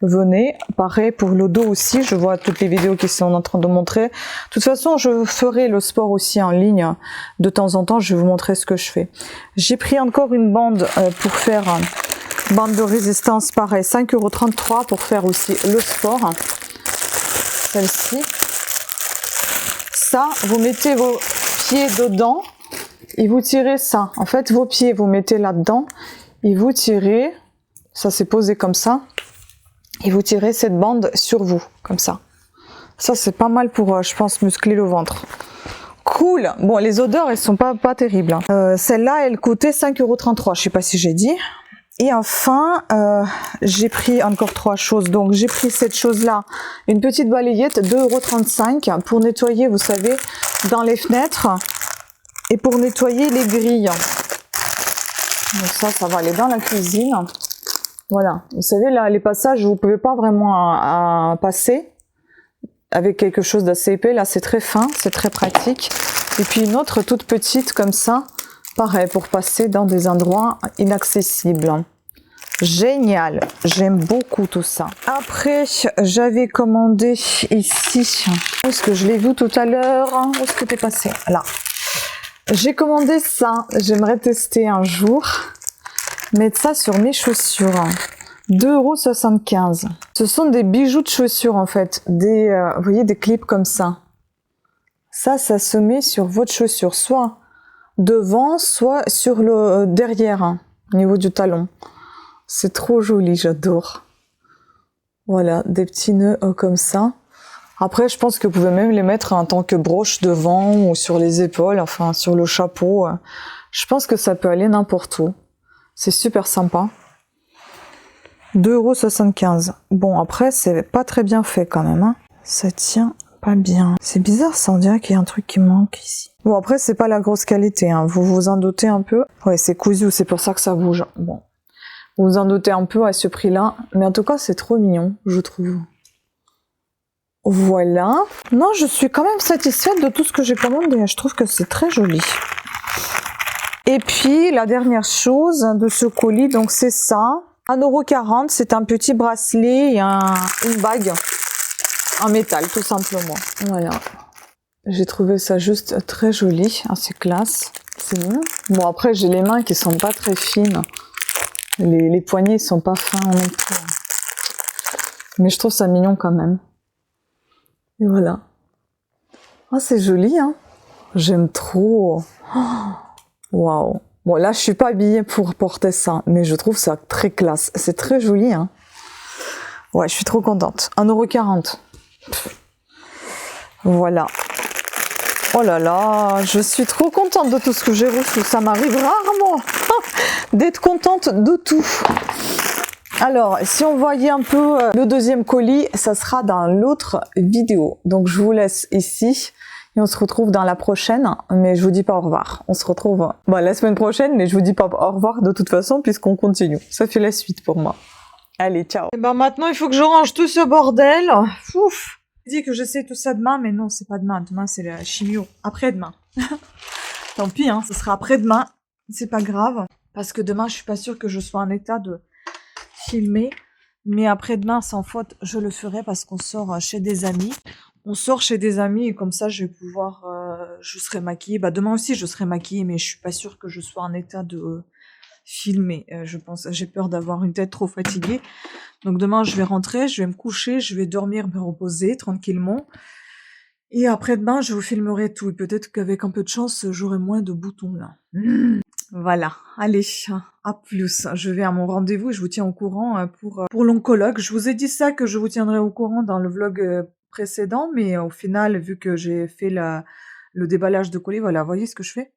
[SPEAKER 1] venez. Pareil pour le dos aussi, je vois toutes les vidéos qui sont en train de montrer. De toute façon, je ferai le sport aussi en ligne. De temps en temps, je vais vous montrer ce que je fais. J'ai pris encore une bande pour faire bande de résistance, pareil, 5,33 € pour faire aussi le sport. Celle-ci. Ça, vous mettez vos pieds dedans. Et vous tirez ça. En fait, vos pieds, vous mettez là-dedans. Et vous tirez. Ça, c'est posé comme ça. Et vous tirez cette bande sur vous. Comme ça. Ça, c'est pas mal pour, je pense, muscler le ventre. Cool. Bon, les odeurs, elles sont pas terribles. Hein. Celle-là, elle coûtait 5,33 €. Je sais pas si j'ai dit. Et enfin, j'ai pris encore 3 choses. Donc, j'ai pris cette chose-là. Une petite balayette, 2,35 € pour nettoyer, vous savez, dans les fenêtres. Et pour nettoyer les grilles. Donc ça va aller dans la cuisine. Voilà. Vous savez, là, les passages, vous ne pouvez pas vraiment passer avec quelque chose d'assez épais. Là, c'est très fin, c'est très pratique. Et puis une autre toute petite comme ça. Pareil, pour passer dans des endroits inaccessibles. Génial. J'aime beaucoup tout ça. Après, j'avais commandé ici. Où est-ce que je l'ai vu tout à l'heure? Où est-ce que t'es passé? Là. J'ai commandé ça, j'aimerais tester un jour, mettre ça sur mes chaussures, 2,75 €. Ce sont des bijoux de chaussures en fait, vous voyez des clips comme ça. Ça se met sur votre chaussure, soit devant, soit sur le derrière, hein, au niveau du talon. C'est trop joli, j'adore. Voilà, des petits nœuds comme ça. Après, je pense que vous pouvez même les mettre en tant que broche devant ou sur les épaules, enfin sur le chapeau. Je pense que ça peut aller n'importe où. C'est super sympa. 2,75 €. Bon, après, c'est pas très bien fait quand même. Hein. Ça tient pas bien. C'est bizarre, ça, on dirait qu'il y a un truc qui manque ici. Bon, après, c'est pas la grosse qualité, hein. Vous vous en doutez un peu. Ouais, c'est cousu, c'est pour ça que ça bouge. Bon.
[SPEAKER 2] Vous vous en doutez un peu à ce prix-là. Mais en tout cas, c'est trop mignon, je trouve. Voilà. Non, je suis quand même satisfaite de tout ce que j'ai commandé. Je trouve que c'est très joli. Et puis, la dernière chose de ce colis, donc c'est ça. 1,40 €, c'est un petit bracelet et une bague en métal, tout simplement. Voilà. J'ai trouvé ça juste très joli, assez classe. C'est mignon. Bon, après, j'ai les mains qui sont pas très fines. Les poignets sont pas fins non plus. Mais je trouve ça mignon quand même. Et voilà. Ah, c'est joli, hein. J'aime trop. Waouh. Bon, là, je suis pas habillée pour porter ça, mais je trouve ça très classe. C'est très joli, hein. Ouais, je suis trop contente. 1,40 €. Voilà. Oh là là, je suis trop contente de tout ce que j'ai reçu. Ça m'arrive rarement d'être contente de tout. Alors, si on voyait un peu le deuxième colis, ça sera dans l'autre vidéo. Donc, je vous laisse ici et on se retrouve dans la prochaine. Mais je vous dis pas au revoir. On se retrouve la semaine prochaine, mais je vous dis pas au revoir de toute façon puisqu'on continue. Ça fait la suite pour moi. Allez, ciao. Et ben maintenant, il faut que je range tout ce bordel. Ouf. Je dis que j'essaie tout ça demain, mais non, c'est pas demain. Demain, c'est la chimio. Après-demain. Tant pis, hein, ce sera après-demain. C'est pas grave. Parce que demain, je suis pas sûre que je sois en état de filmer. Mais après-demain, sans faute, je le ferai parce qu'on sort chez des amis. On sort chez des amis et comme ça, je vais pouvoir... je serai maquillée. Bah, demain aussi, je serai maquillée, mais je suis pas sûre que je sois en état de filmer. Je pense, j'ai peur d'avoir une tête trop fatiguée. Donc demain, je vais rentrer, je vais me coucher, je vais dormir, me reposer tranquillement. Et après-demain, je vous filmerai tout. Et peut-être qu'avec un peu de chance, j'aurai moins de boutons là. Voilà, allez, à plus. Je vais à mon rendez-vous et je vous tiens au courant pour l'oncologue. Je vous ai dit ça, que je vous tiendrai au courant dans le vlog précédent, mais au final, vu que j'ai fait le déballage de colis, voilà, voyez ce que je fais?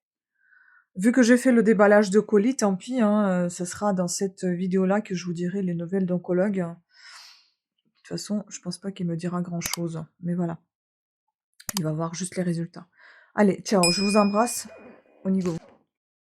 [SPEAKER 2] Vu que j'ai fait le déballage de colis, tant pis, hein, ça sera dans cette vidéo-là que je vous dirai les nouvelles d'oncologue. De toute façon, je pense pas qu'il me dira grand-chose, mais voilà. Il va voir juste les résultats. Allez, ciao, je vous embrasse. Au niveau.